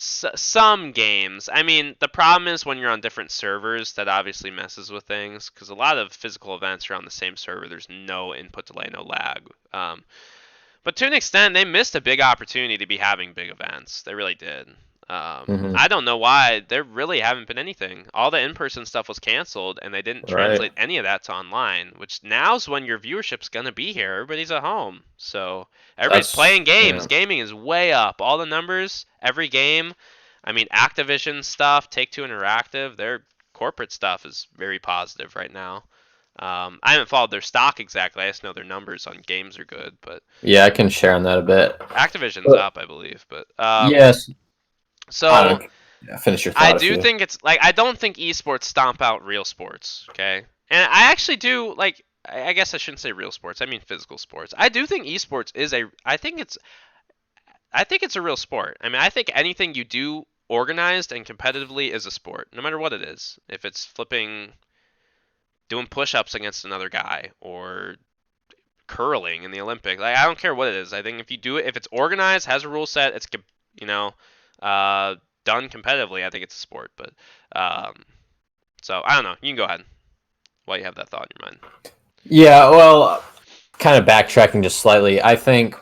some games. I mean, the problem is when you're on different servers, that obviously messes with things because a lot of physical events are on the same server. There's no input delay, no lag. But to an extent, they missed a big opportunity to be having big events. They really did. Hmm. I don't know why. There really haven't been anything. All the in-person stuff was canceled, and they didn't Right. translate any of that to online. Which now's when your viewership's gonna be here. Everybody's at home, so everybody's That's playing games. yeah. Gaming is way up. All the numbers, every game. I mean, Activision stuff, Take-Two Interactive, their corporate stuff is very positive right now. I haven't followed their stock exactly. I just know their numbers on games are good, but Yeah, I can share on that a bit. Activision's But up, I believe. But yes, I so don't. Yeah, finish your I thought if do you. think it's like I don't think esports stomp out real sports. Okay, and I actually do like. I guess I shouldn't say real sports. I mean physical sports. I do think esports is a. I think it's a real sport. I mean, I think anything you do organized and competitively is a sport, no matter what it is. If it's flipping, doing push-ups against another guy, or curling in the Olympics. Like I don't care what it is. I think if you do it, if it's organized, has a rule set, it's you know, uh, done competitively. I think it's a sport. But um, so I don't know. You can go ahead while you have that thought in your mind. Yeah, well, kind of backtracking just slightly. I think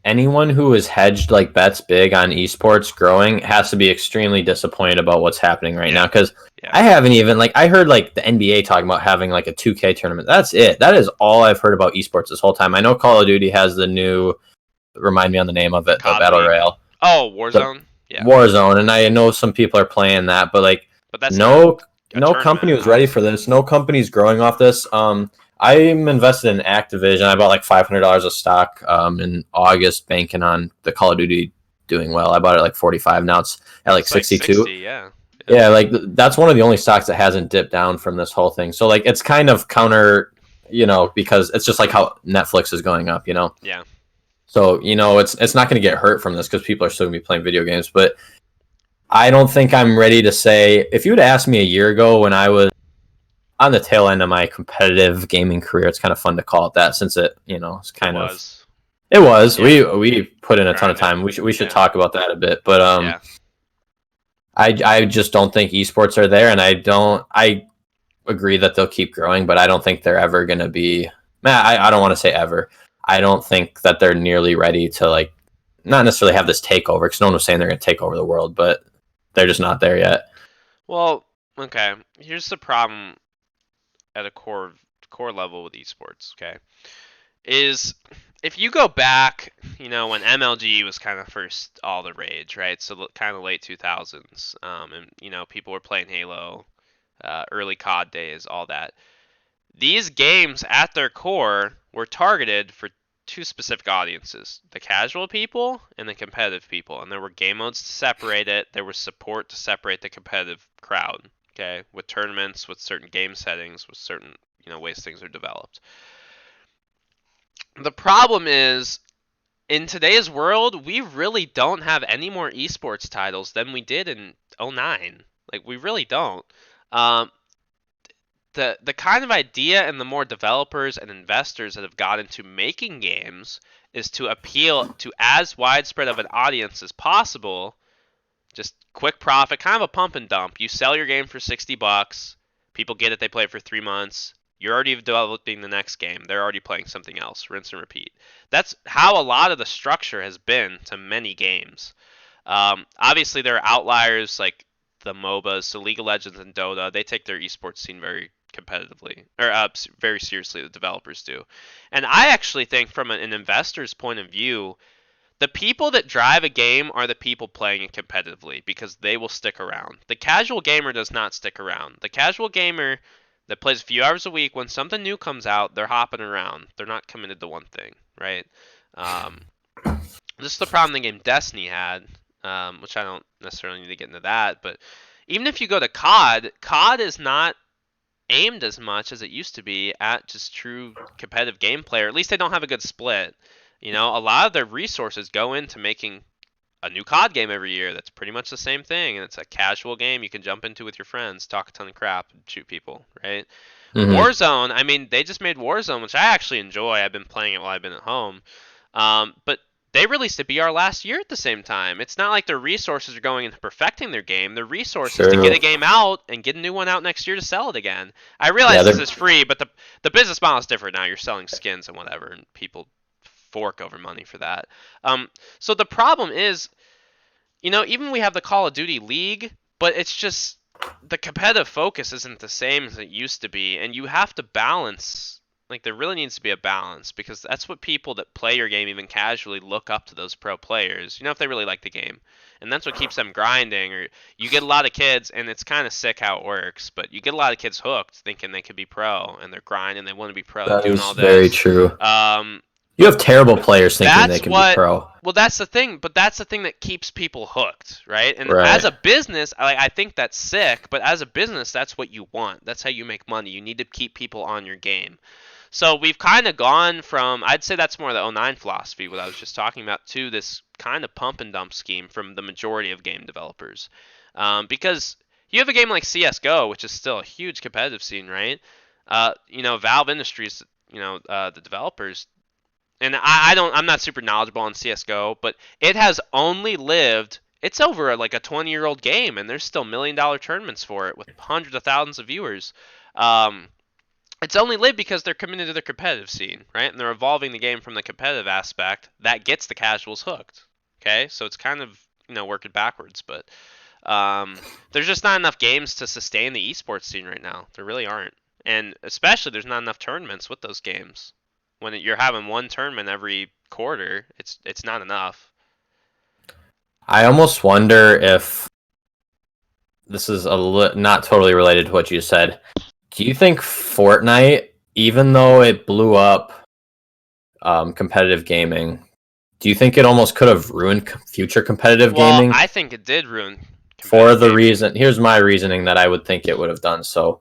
anyone who has hedged like bets big on esports growing has to be extremely disappointed about what's happening right now Yeah, because yeah, I haven't even like I heard like the NBA talking about having like a 2K tournament. That's it. That is all I've heard about esports this whole time. I know Call of Duty has the new remind me on the name of it, the COD Battle League. Royale, Oh, the Warzone. Yeah, Warzone, and I know some people are playing that, but like but that's not no a no company tournament, was ready for obviously. this. No company's growing off this. I'm invested in Activision. I bought like $500 of stock in August, banking on the Call of Duty doing well. I bought it at like 45. Now it's at like It's like 62. 60. Yeah, yeah, Yeah, like that's one of the only stocks that hasn't dipped down from this whole thing. So like it's kind of counter, because it's just like how Netflix is going up. yeah. So it's not going to get hurt from this because people are still going to be playing video games. But I don't think I'm ready to say. If you would ask me a year ago when I was on the tail end of my competitive gaming career, it's kind of fun to call it that since it's It kind of was. it was. Yeah, We put in a ton of grinding. time. We should Yeah, talk about that a bit. But yeah. I just don't think esports are there, and I agree that they'll keep growing, but I don't think they're ever going to be. Man, I don't want to say ever. I don't think that they're nearly ready to like not necessarily have this takeover because no one was saying they're going to take over the world, but they're just not there yet. Well, okay. Here's the problem at a core level with esports. Okay, is if you go back, when MLG was kind of first all the rage, right? So kind of late 2000s, and people were playing Halo, early COD days, all that. These games, at their core, were targeted for two specific audiences: the casual people and the competitive people. And there were game modes to separate it. There was support to separate the competitive crowd. Okay, with tournaments, with certain game settings, with certain ways things are developed. The problem is in today's world, we really don't have any more esports titles than we did in '09. Like we really don't. Um, the kind of idea and the more developers and investors that have got into making games is to appeal to as widespread of an audience as possible. Just quick profit, kind of a pump and dump. You sell your game for $60, people get it, they play it for 3 months. You're already developing the next game. They're already playing something else. Rinse and repeat. That's how a lot of the structure has been to many games. Obviously, there are outliers like the MOBAs, so League of Legends and Dota. They take their esports scene very competitively, or very seriously. The developers do, and I actually think, from an investor's point of view, the people that drive a game are the people playing it competitively because they will stick around. The casual gamer does not stick around. The casual gamer that plays a few hours a week, when something new comes out, they're hopping around. They're not committed to one thing, right? Um, this is the problem the game Destiny had, which I don't necessarily need to get into that. But even if you go to COD, COD is not aimed as much as it used to be at just true competitive gameplay, or at least they don't have a good split. A lot of their resources go into making a new COD game every year that's pretty much the same thing, and it's a casual game you can jump into with your friends, talk a ton of crap, and shoot people, right? Mm-hmm. Warzone, I mean, they just made Warzone, which I actually enjoy. I've been playing it while I've been at home. But they released a BR last year at the same time. It's not like their resources are going into perfecting their game. Their resources to get Sure. a game out and get a new one out next year to sell it again. I Yeah, realize this they're is free, but the business model is different now. You're selling skins and whatever, and people fork over money for that. So the problem is, even we have the Call of Duty League, but it's just the competitive focus isn't the same as it used to be, and you have to balance. Like there really needs to be a balance because that's what people that play your game even casually look up to those pro players. If they really like the game, and that's what keeps them grinding. Or you get a lot of kids, and it's kind of sick how it works, but you get a lot of kids hooked, thinking they could be pro, and they're grinding, they want to be pro, they're that doing is all very this. true. You But have terrible players thinking they that's can be what pro. well that's the thing, but that's the thing that keeps people hooked, right? And as Right. a business, I think that's sick, but as a business, that's what you want. That's how you make money. You need to keep people on your game. So we've kind of gone from, I'd say that's more the '09 philosophy, what I was just talking about, to this kind of pump and dump scheme from the majority of game developers. Because you have a game like CSGO, which is still a huge competitive scene, right? Valve Industries the developers. And I'm not super knowledgeable on CS:GO, but it has only lived. It's over like a 20-year-old game, and there's still $1 million tournaments for it with hundreds of thousands of viewers. Um, it's only lived because they're committed to the competitive scene, right? And they're evolving the game from the competitive aspect that gets the casuals hooked. Okay, so it's kind of working backwards, but there's just not enough games to sustain the esports scene right now. There really aren't, and especially there's not enough tournaments with those games. When you're having one tournament every quarter, it's not enough. I almost wonder if this is not totally related to what you said. Do you think Fortnite, even though it blew up competitive gaming, do you think it almost could have ruined future competitive Well, gaming? I think it did ruin For competitive the gaming. reason, here's my reasoning that I would think it would have done so.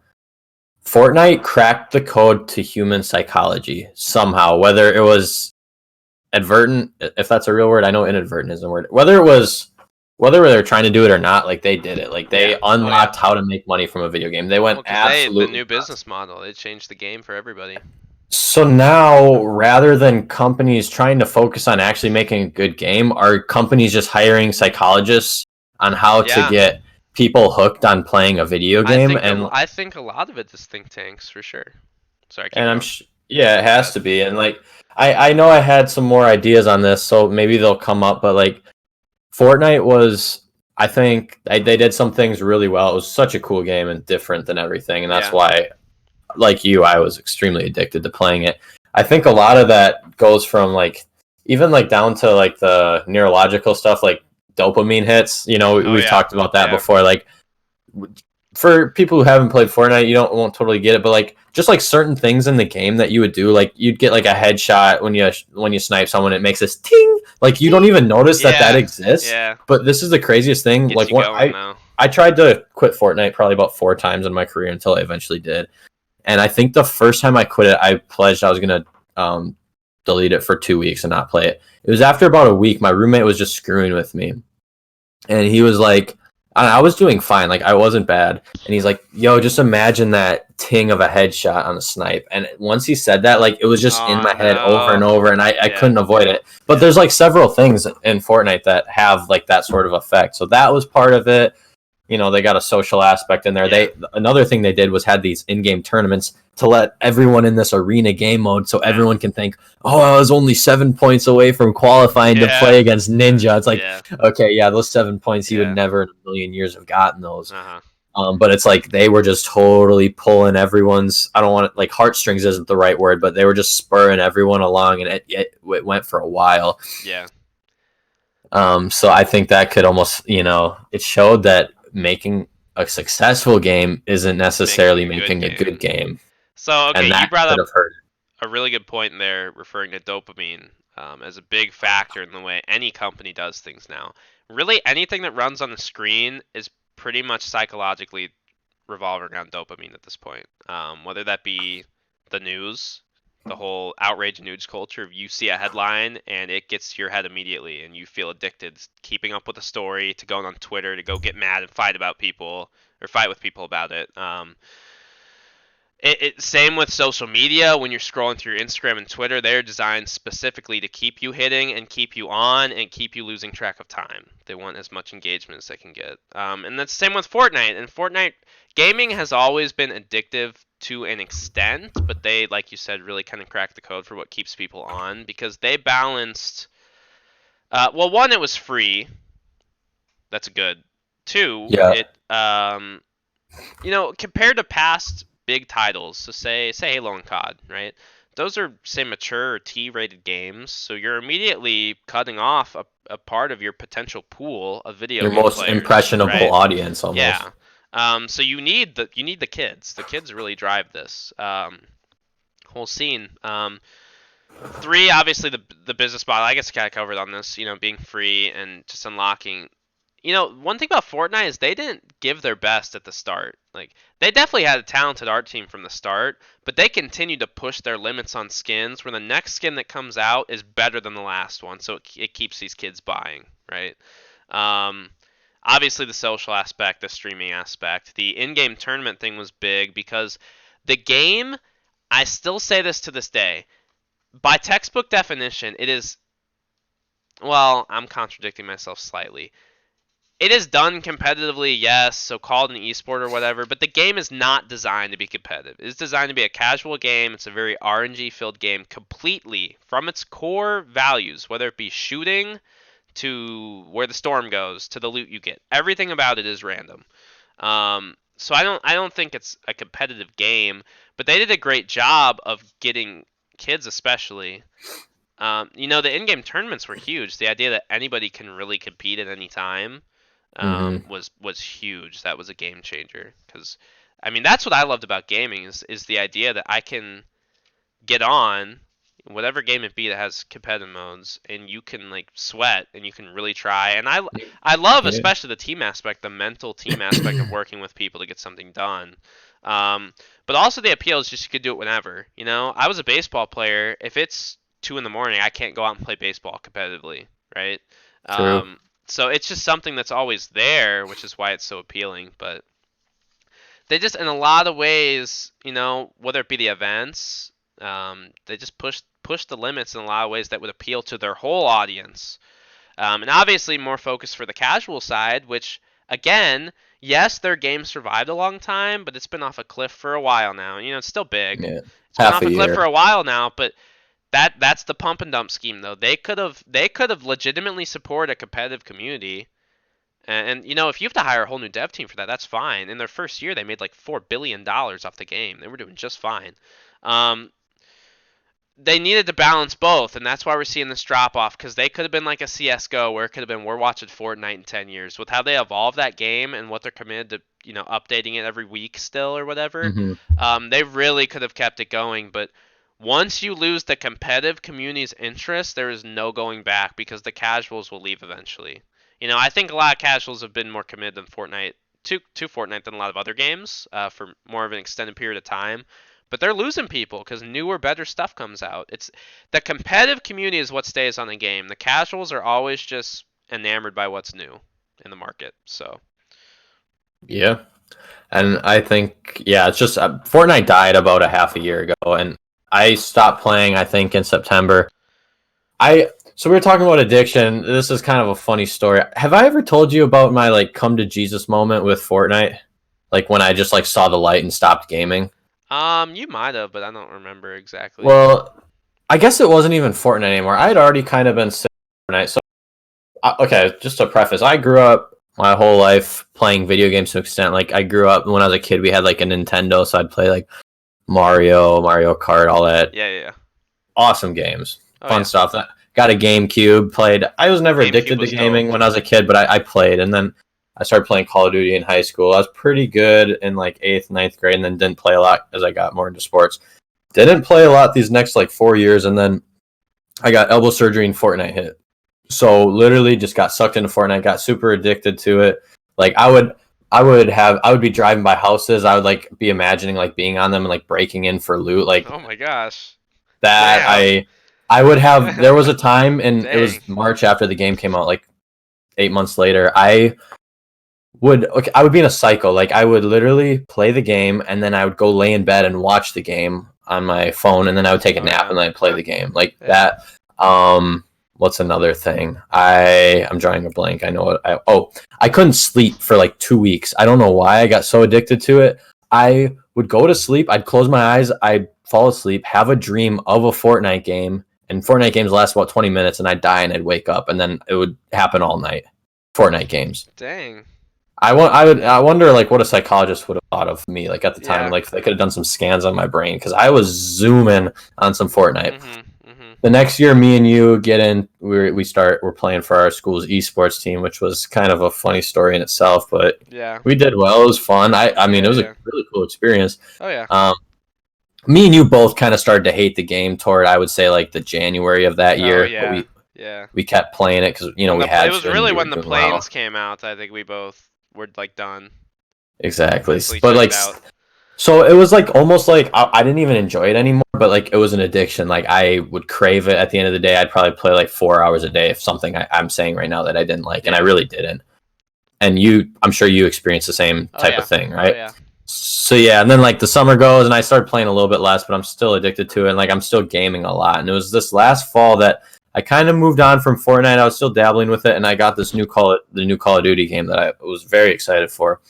Fortnite cracked the code to human psychology somehow, whether it was advertent, if that's a real word. I know inadvertent is a word. Whether they're trying to do it or not, like they did it. Like Yeah. they Oh yeah. unlocked how to make money from a video game. They went Well, because the absolutely new nuts. business model, it changed the game for everybody. So now, rather than companies trying to focus on actually making a good game, are companies just hiring psychologists on how to Yeah. get people hooked on playing a video game? I think a lot of it is think tanks for sure. Sorry, keep And going. yeah, it Go has ahead. to be. And like, I know I had some more ideas on this, so maybe they'll come up. But like, Fortnite was, I think they did some things really well. It was such a cool game and different than everything, and that's Yeah. why, like you, I was extremely addicted to playing it. I think a lot of that goes from like even like down to like the neurological stuff, like dopamine hits. You know, Oh we've yeah. talked about that Yeah. before. Like for people who haven't played Fortnite, you don't won't totally get it, but like just like certain things in the game that you would do, like you'd get like a headshot when you snipe someone, it makes this ting. Like you don't Ting. even notice that that Yeah. exists. Yeah. But this is the craziest thing. Gets Like you when going though. I tried to quit Fortnite probably about 4 times in my career until I eventually did. And I think the first time I quit it, I pledged I was gonna um, delete it for 2 weeks and not play it. It was after about a week. My roommate was just screwing with me, and he was like, I was doing fine, like I wasn't bad, and he's like, "Yo, just imagine that ting of a headshot on a snipe." And once he said that, like it was just in Oh my head over no. and over, and I Yeah. couldn't avoid it. But Yeah. there's like several things in Fortnite that have like that sort of effect. So that was part of it. You know, they got a social aspect in there. Yeah. They Another thing they did was had these in-game tournaments to let everyone in this arena game mode, so Yeah. everyone can think, oh, I was only 7 points away from qualifying to Yeah. play against Ninja. It's like, Yeah. okay, yeah, those 7 points, you would Yeah. never in a million years have gotten those. Uh-huh. But it's like they were just totally pulling everyone's, I don't want to, like, heartstrings isn't the right word, but they were just spurring everyone along, and it went for a while. Yeah. So I think that could almost, it showed that making a successful game isn't It's making necessarily a good making a good game. game, So, okay, and you that brought could up have hurt. a really good point there, referring to dopamine as a big factor in the way any company does things now. Really, anything that runs on the screen is pretty much psychologically revolving around dopamine at this point. Whether that be the news, the whole outrage news culture, you see a headline and it gets to your head immediately, and you feel addicted, keeping up with the story, to going on Twitter to go get mad and fight about people or fight with people about it. Same with social media. When you're scrolling through Instagram and Twitter, they're designed specifically to keep you hitting and keep you on and keep you losing track of time. They want as much engagement as they can get. And that's the same with Fortnite. And Fortnite gaming has always been addictive to an extent, but they, like you said, really kind of cracked the code for what keeps people on, because they balanced. Well, one, it was free. That's good. Two, Yeah, compared to past big titles, so say Halo and COD, right? Those are, say, mature or T-rated games, so you're immediately cutting off a part of your potential pool of video your game most players, impressionable right? audience almost. Yeah. So you need the kids. The kids really drive this whole scene. Three, obviously the business model. I guess I kind of covered on this. Being free and just unlocking. One thing about Fortnite is they didn't give their best at the start. Like, they definitely had a talented art team from the start, but they continued to push their limits on skins, where the next skin that comes out is better than the last one, so it keeps these kids buying, right? Um, Obviously, the social aspect, the streaming aspect, the in-game tournament thing was big, because the game I still say this to this day. By textbook definition, it is, well, I'm contradicting myself slightly. It is done competitively, yes, so called an esport or whatever, but the game is not designed to be competitive. It's designed to be a casual game. It's a very RNG filled game completely from its core values, whether it be shooting to where the storm goes to the loot you get. Everything about it is random. So I don't think it's a competitive game, but they did a great job of getting kids especially. The in-game tournaments were huge. The idea that anybody can really compete at any time Hmm. was huge. That was a game changer because, I mean, that's what I loved about gaming is the idea that I can get on whatever game it be that has competitive modes and you can like sweat and you can really try. And I love Yeah. especially the team aspect, the mental team aspect of working with people to get something done. Um, but also the appeal is just you could do it whenever. I was a baseball player. If it's 2 in the morning, I can't go out and play baseball competitively, right? True. Um, so it's just something that's always there, which is why it's so appealing. But they just, in a lot of ways, whether it be the events, they just push the limits in a lot of ways that would appeal to their whole audience. And obviously more focus for the casual side, which again, yes, their game survived a long time, but it's been off a cliff for a while now. It's still big. Yeah. It's been Half off a a cliff for year. a while now, but that's the pump and dump scheme though. They could have legitimately supported a competitive community. And if you have to hire a whole new dev team for that, that's fine. In their first year, they made like $4 billion off the game. They were doing just fine. Um, they needed to balance both, and that's why we're seeing this drop off. Because they could have been like a CS:GO, where it could have been we're watching Fortnite in 10 years. With how they evolve that game and what they're committed to, updating it every week still or whatever, Hmm. they really could have kept it going. But once you lose the competitive community's interest, there is no going back because the casuals will leave eventually. I think a lot of casuals have been more committed than Fortnite to Fortnite than a lot of other games for more of an extended period of time. But they're losing people because newer, better stuff comes out. It's the competitive community is what stays on the game. The casuals are always just enamored by what's new in the market. So Yeah. And I think, yeah, it's just Fortnite died about a half a year ago, and I stopped playing, I think, in September. So we were talking about addiction. This is kind of a funny story. Have I ever told you about my like come to Jesus moment with Fortnite? Like when I just like saw the light and stopped gaming? you might have, but I don't remember exactly. Well, I guess it wasn't even Fortnite anymore. I had already kind of been sick of Fortnite. So, okay, just to preface, I grew up my whole life playing video games to an extent. Like I grew up when I was a kid, we had like a Nintendo, so I'd play like Mario Kart, all that Yeah, yeah, yeah. awesome games, Oh fun yeah. stuff. Got a GameCube, played. I was never GameCube addicted to was dope. gaming when I was a kid, but I played, and then I started playing Call of Duty in high school. I was pretty good in like eighth, ninth grade, and then didn't play a lot as I got more into sports. Didn't play a lot these next like 4 years, and then I got elbow surgery and Fortnite hit. So literally just got sucked into Fortnite, got super addicted to it. Like I would be driving by houses, I would like be imagining like being on them and like breaking in for loot. Like Oh my gosh. that Damn. I would have there was a time, and it Dang. was March after the game came out, like 8 months later, I would be in a cycle. Like I would literally play the game and then I would go lay in bed and watch the game on my phone, and then I would take a Oh nap yeah. and then I'd play the game. Like Yeah. that. What's another thing? I'm drawing a blank. I know what I couldn't sleep for like 2 weeks. I don't know why I got so addicted to it. I would go to sleep, I'd close my eyes, I'd fall asleep, have a dream of a Fortnite game, and Fortnite games last about 20 minutes, and I'd die and I'd wake up, and then it would happen all night. Fortnite games. Dang. I wonder like what a psychologist would have thought of me like at the time, Yeah. like if they could have done some scans on my brain because I was zooming on some Fortnite. Mhm. Mhm. The next year, me and you get in. We're playing for our school's esports team, which was kind of a funny story in itself, but Yeah. we did well. It was fun. I mean, Yeah. it was a Yeah. really cool experience. Oh yeah. Um, Me and you both kind of started to hate the game toward, I would say, like the January of that Oh year, but yeah. Yeah. we kept playing it because When we it had was to and really we were when the doing well. planes came out, I think we both were like done. Exactly, Mentally but like checked out. so it was like almost like I didn't even enjoy it anymore, but like it was an addiction. Like I would crave it at the end of the day. I'd probably play like 4 hours a day if something I'm saying right now that I didn't like, and I Yeah. really didn't. And I'm sure you experienced the same Oh type of yeah. thing, Oh right? yeah. So yeah, and then like the summer goes, and I started playing a little bit less, but I'm still addicted to it, and like I'm still gaming a lot. And it was this last fall that I kind of moved on from Fortnite. I was still dabbling with it, and I got this the new Call of Duty game that I was very excited for.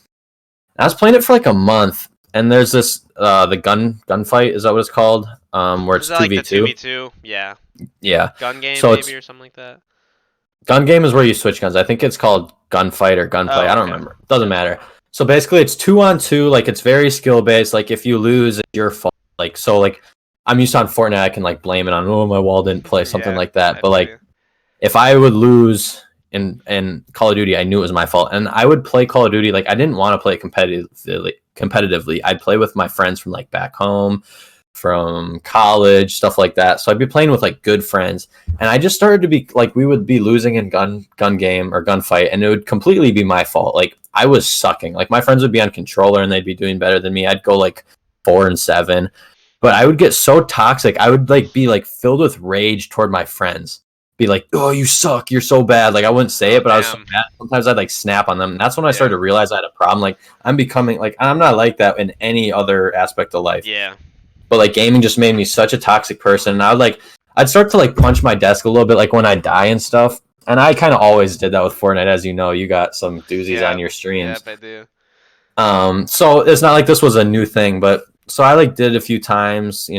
I was playing it for like a month, and there's this the gunfight, is that what it's called? Where Is it's that two like v the two v two. two? Yeah, Yeah. gun game So maybe it's or something like that. gun game is where you switch guns. I think it's called gunfight or gunplay. Oh, I don't okay. remember. Doesn't matter. So basically, it's 2 on 2. Like it's very skill based. Like if you lose, it's your fault. Like so, like I'm used to on Fortnite, I can like blame it on my wall didn't play something Yeah, like that. I But feel like you. if I would lose in Call of Duty, I knew it was my fault, and I would play Call of Duty like I didn't want to play it competitively. Competitively, I'd play with my friends from like back home, from college, stuff like that. So I'd be playing with like good friends, and I just started to be like we would be losing in gun game or gunfight, and it would completely be my fault. Like I was sucking. Like my friends would be on controller and they'd be doing better than me. I'd go like 4 and 7, but I would get so toxic. I would like be like filled with rage toward my friends. Be like, oh, you suck. You're so bad. Like I wouldn't say Oh, it, but I was so damn. mad. Sometimes I'd like snap on them. And that's when I started Yeah. to realize I had a problem. Like I'm becoming like I'm not like that in any other aspect of life, Yeah. but like gaming just made me such a toxic person. And I'd start to like punch my desk a little bit, like when I die and stuff. And I kind of always did that with Fortnite, as you know. You got some doozies on Yep. your streams. Yep, I do. So it's not like this was a new thing, but so I like did it a few times,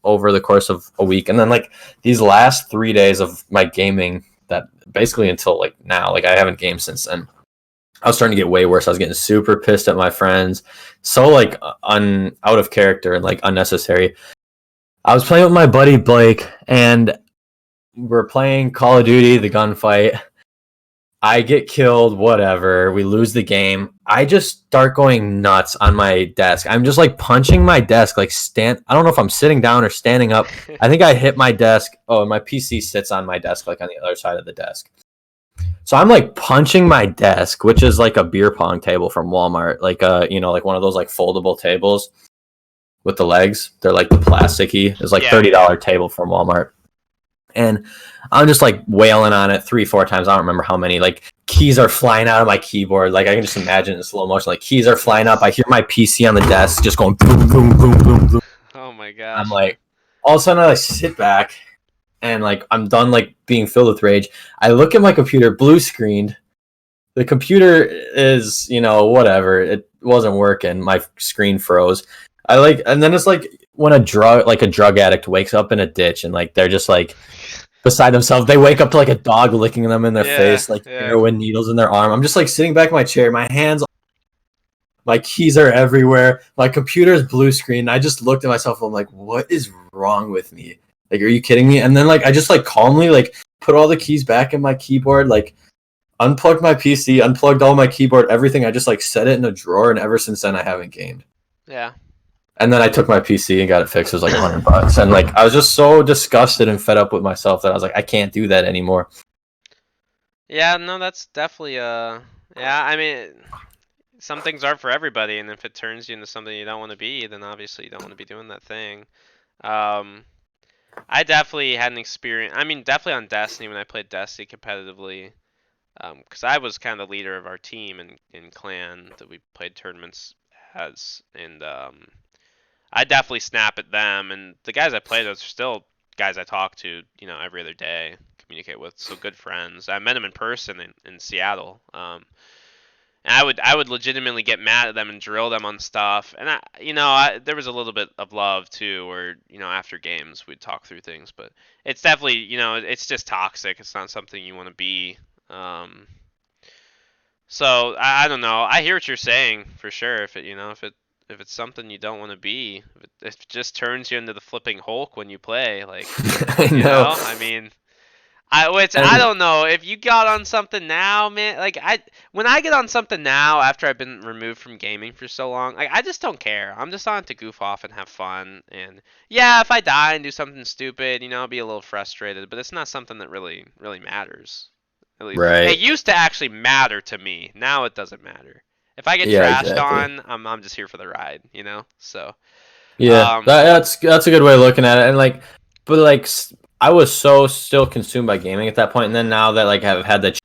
over the course of a week, and then like these last 3 days of my gaming, that basically until like now, like I haven't gamed since then. I was starting to get way worse. I was getting super pissed at my friends, so like out of character and like unnecessary. I was playing with my buddy Blake, and we're playing Call of Duty, the gunfight. I get killed, whatever. We lose the game. I just start going nuts on my desk. I'm just like punching my desk, like I don't know if I'm sitting down or standing up. I think I hit my desk. Oh, and my PC sits on my desk, like on the other side of the desk. So I'm like punching my desk, which is like a beer pong table from Walmart, like like one of those like foldable tables with the legs. They're like the plasticky. It's like Yeah, yeah. $30 table from Walmart. And I'm just like wailing on it 3, 4 times. I don't remember how many. Like keys are flying out of my keyboard. Like I can just imagine in slow motion. Like keys are flying up. I hear my PC on the desk just going boom, boom, boom, boom, boom. Oh my I'm gosh. like, all of a sudden I sit back and like I'm done like being filled with rage. I look at my computer, blue screened. The computer is, whatever. It wasn't working. My screen froze. And then it's like when a drug addict wakes up in a ditch and like they're just like beside themselves. They wake up to like a dog licking them in their Yeah, face, like yeah. heroin needles in their arm. I'm just like sitting back in my chair, my hands, my keys are everywhere. My computer is blue screen. I just looked at myself. I'm like, what is wrong with me? Like, are you kidding me? And then like I just like calmly like put all the keys back in my keyboard, like unplugged my PC, unplugged all my keyboard, everything. I just like set it in a drawer, and ever since then I haven't gamed. Yeah. And then I took my PC and got it fixed. It was like $100, and like I was just so disgusted and fed up with myself that I was like, I can't do that anymore. Yeah, no, that's definitely yeah, I mean some things aren't for everybody, and if it turns you into something you don't want to be, then obviously you don't want to be doing that thing. Um I definitely had an experience. I mean, definitely on Destiny when I played Destiny competitively, because I was kind of the leader of our team in clan that we played tournaments as, and I definitely snap at them. And the guys I played with are still guys I talk to, every other day, communicate with. So good friends. I met them in person in Seattle. And I would legitimately get mad at them and drill them on stuff. And there was a little bit of love too, where after games we'd talk through things. But it's definitely it's just toxic. It's not something you want to be. Um, so I don't know. I hear what you're saying for sure. If it's something you don't want to be, if it just turns you into the flipping Hulk when you play, like I know. I mean, I And don't know if you got on something now, man. Like when I get on something now after I've been removed from gaming for so long, like I just don't care. I'm just on it to goof off and have fun. And yeah, if I die and do something stupid, I'll be a little frustrated. But it's not something that really matters. At least it right. used to actually matter to me. Now it doesn't matter. If I get Yeah, trashed exactly. on, I'm just here for the ride. So Yeah, um that's a good way of looking at it. And like, but like, I was so still consumed by gaming at that point, and then now that like I've had the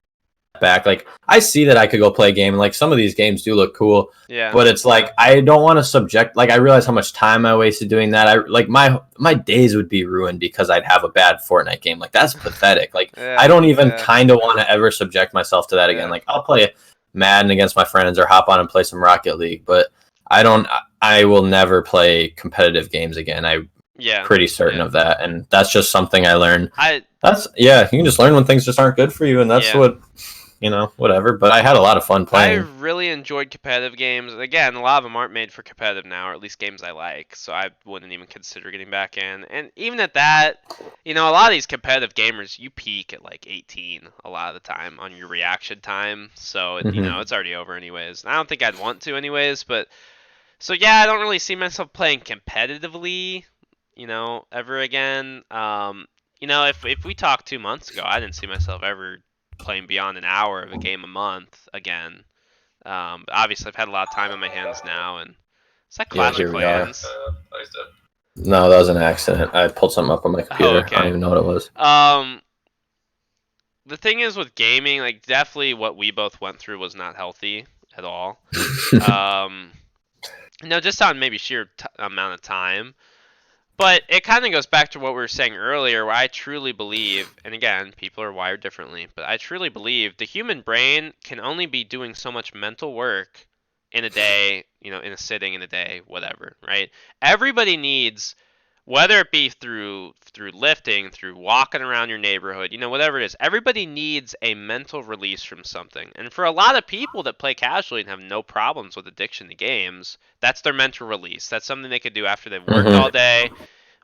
back. Like I see that I could go play a game, and like some of these games do look cool, Yeah. but it's like I don't want to subject. Like I realize how much time I wasted doing that. I like my days would be ruined because I'd have a bad Fortnite game. Like that's pathetic. Like I Yeah. don't even Yeah. kind of want to ever subject myself to that again. Yeah. Like I'll play Madden against my friends or hop on and play some Rocket League, but I don't. I will never play competitive games again. I'm Yeah. pretty certain Yeah. of that, and that's just something I learned. I That's yeah. You can just learn when things just aren't good for you, and that's yeah. what whatever. But I had a lot of fun I playing. really enjoyed competitive games. Again, a lot of them aren't made for competitive now, or at least games I like, so I wouldn't even consider getting back in. And even at that, a lot of these competitive gamers, you peak at like 18 a lot of the time on your reaction time, so Hmm. it's already over anyways. And I don't think I'd want to anyways, but so yeah, I don't really see myself playing competitively, ever again. If we talked 2 months ago, I didn't see myself ever playing beyond an hour of a game a month again. But obviously, I've had a lot of time on my hands now, and is that Yeah, Clash of here we are. Clans? No, that was an accident. I pulled something up on my Oh, computer. I don't okay. even know what it was. Um, the thing is with gaming, like definitely what we both went through was not healthy at all. Um, just on maybe sheer amount of time. But it kind of goes back to what we were saying earlier, where I truly believe, and again, people are wired differently, but I truly believe the human brain can only be doing so much mental work in a day, in a sitting in a day, whatever, right? Everybody needs, whether it be through lifting, through walking around your neighborhood, whatever it is, everybody needs a mental release from something. And for a lot of people that play casually and have no problems with addiction to games, that's their mental release. That's something they could do after they've worked all Hmm. day,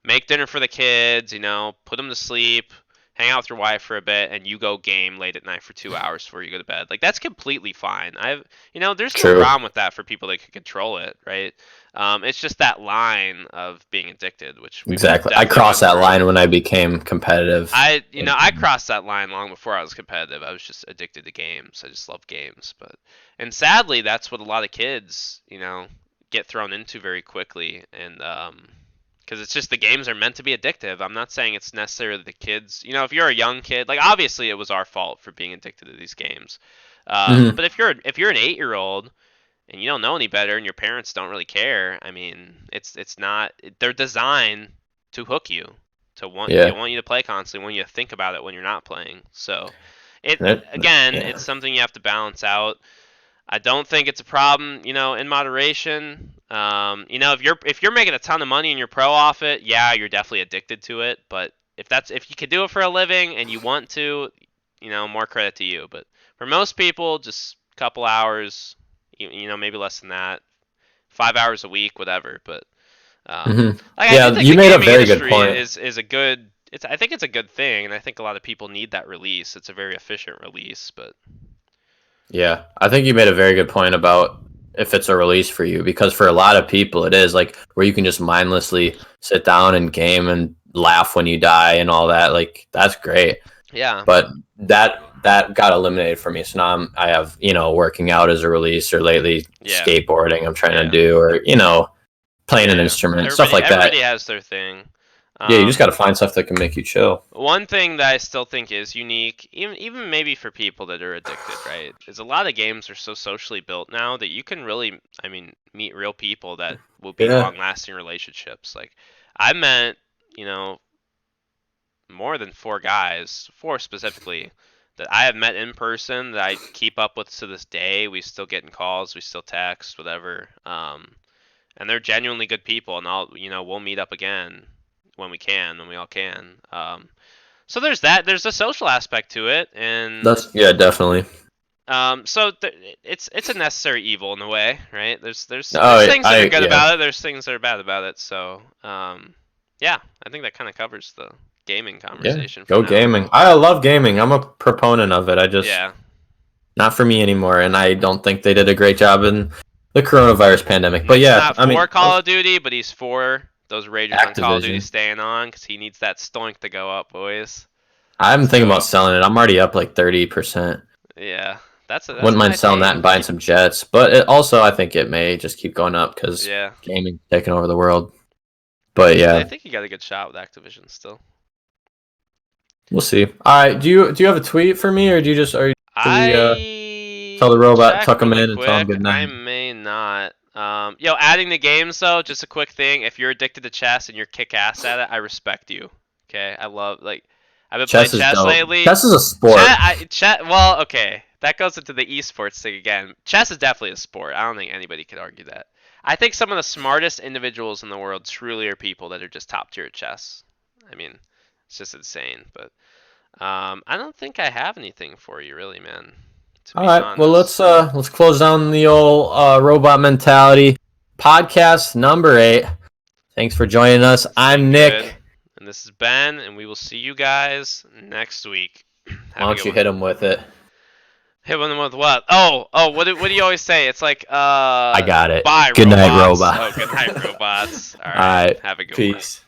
make dinner for the kids, put them to sleep, hang out with your wife for a bit, and you go game late at night for 2 hours before you go to bed. Like that's completely fine. There's no True. problem with that for people that can control it, right? It's just that line of being addicted, which we both Exactly. I definitely crossed went that through. line when I became competitive. I crossed that line long before I was competitive. I was just addicted to games. I just love games, and sadly, that's what a lot of kids, get thrown into very quickly, and because it's just the games are meant to be addictive. I'm not saying it's necessarily the kids. If you're a young kid, like obviously it was our fault for being addicted to these games. Hmm. But if you're an 8-year-old and you don't know any better and your parents don't really care, I mean, it's not. They're designed to hook you, to want they Yeah. want you to play constantly, want you to think about it when you're not playing. So it That- again, yeah. it's something you have to balance out. I don't think it's a problem, in moderation. If you're making a ton of money and you're pro off it, yeah, you're definitely addicted to it. But if you could do it for a living and you want to, more credit to you. But for most people, just a couple hours, maybe less than that, 5 hours a week, whatever. But Hmm. I do Yeah, think you the made a gaming very good industry point. is a good. I think it's a good thing, and I think a lot of people need that release. It's a very efficient release, but Yeah, I think you made a very good point about if it's a release for you, because for a lot of people it is like where you can just mindlessly sit down and game and laugh when you die and all that. Like that's great. yeah, But that got eliminated for me. So now I have working out as a release, or lately yeah, skateboarding I'm trying to yeah. do, or playing an Yeah, instrument, stuff everybody like everybody that. has their thing. Yeah, you just got Um, to find stuff that can make you chill. One thing that I still think is unique, even maybe for people that are addicted, right? Is a lot of games are so socially built now that you can really, I mean, meet real people that will be Yeah. long-lasting relationships. Like I met, you know, more than four guys, four specifically, that I have met in person that I keep up with to this day. We still get in calls, we still text, whatever. And they're genuinely good people, and we'll meet up again when we all can. So there's that. There's a social aspect to it, and Yeah, definitely. it's a necessary evil in a way, right? There's Oh, things that are I good yeah. about it. There's things that are bad about it. So yeah, I think that kind of covers the gaming Yeah, conversation for go now. gaming. I love gaming. I'm a proponent of it. I just Yeah, not for me anymore, and I don't think they did a great job in the coronavirus pandemic. But Nick's yeah, not I for mean, Call of Duty, but he's for those Ragers on Call of Duty Activision. staying on because he needs that stoink to go up, boys. I'm thinking about So selling it. I'm already up like 30%. yeah, that's a Wouldn't mind nice selling that game. and buying some jets, but also I think it may just keep going up because Yeah, gaming taking over the world. But I yeah, think you got a good shot with Activision still. we'll see. All right, do you have a tweet for me, or do you just are you? Should we tell the I robot check tuck him really in and tell him quick. good I night? may not. Adding the games though, just a quick thing. If you're addicted to chess and you're kick ass at it, I respect you. Okay, I love like I've been playing Chess is chess dope. lately. Chess is a sport. Well, okay, that goes into the esports thing again. Chess is definitely a sport. I don't think anybody could argue that. I think some of the smartest individuals in the world truly are people that are just top tier at chess. I mean, it's just insane. But I don't think I have anything for you, really, man. To All be right. Well, honest. let's close down the old robot mentality podcast number 8. Thanks for joining us. Sound I'm good. Nick. And this is Ben, and we will see you guys next week. Why Have a don't good you one. hit him with it? Hit them with what? What do you always say? It's like I got it. bye Good night, robots. robot. Oh, good night robots. All All right. right. Have a good one. Peace.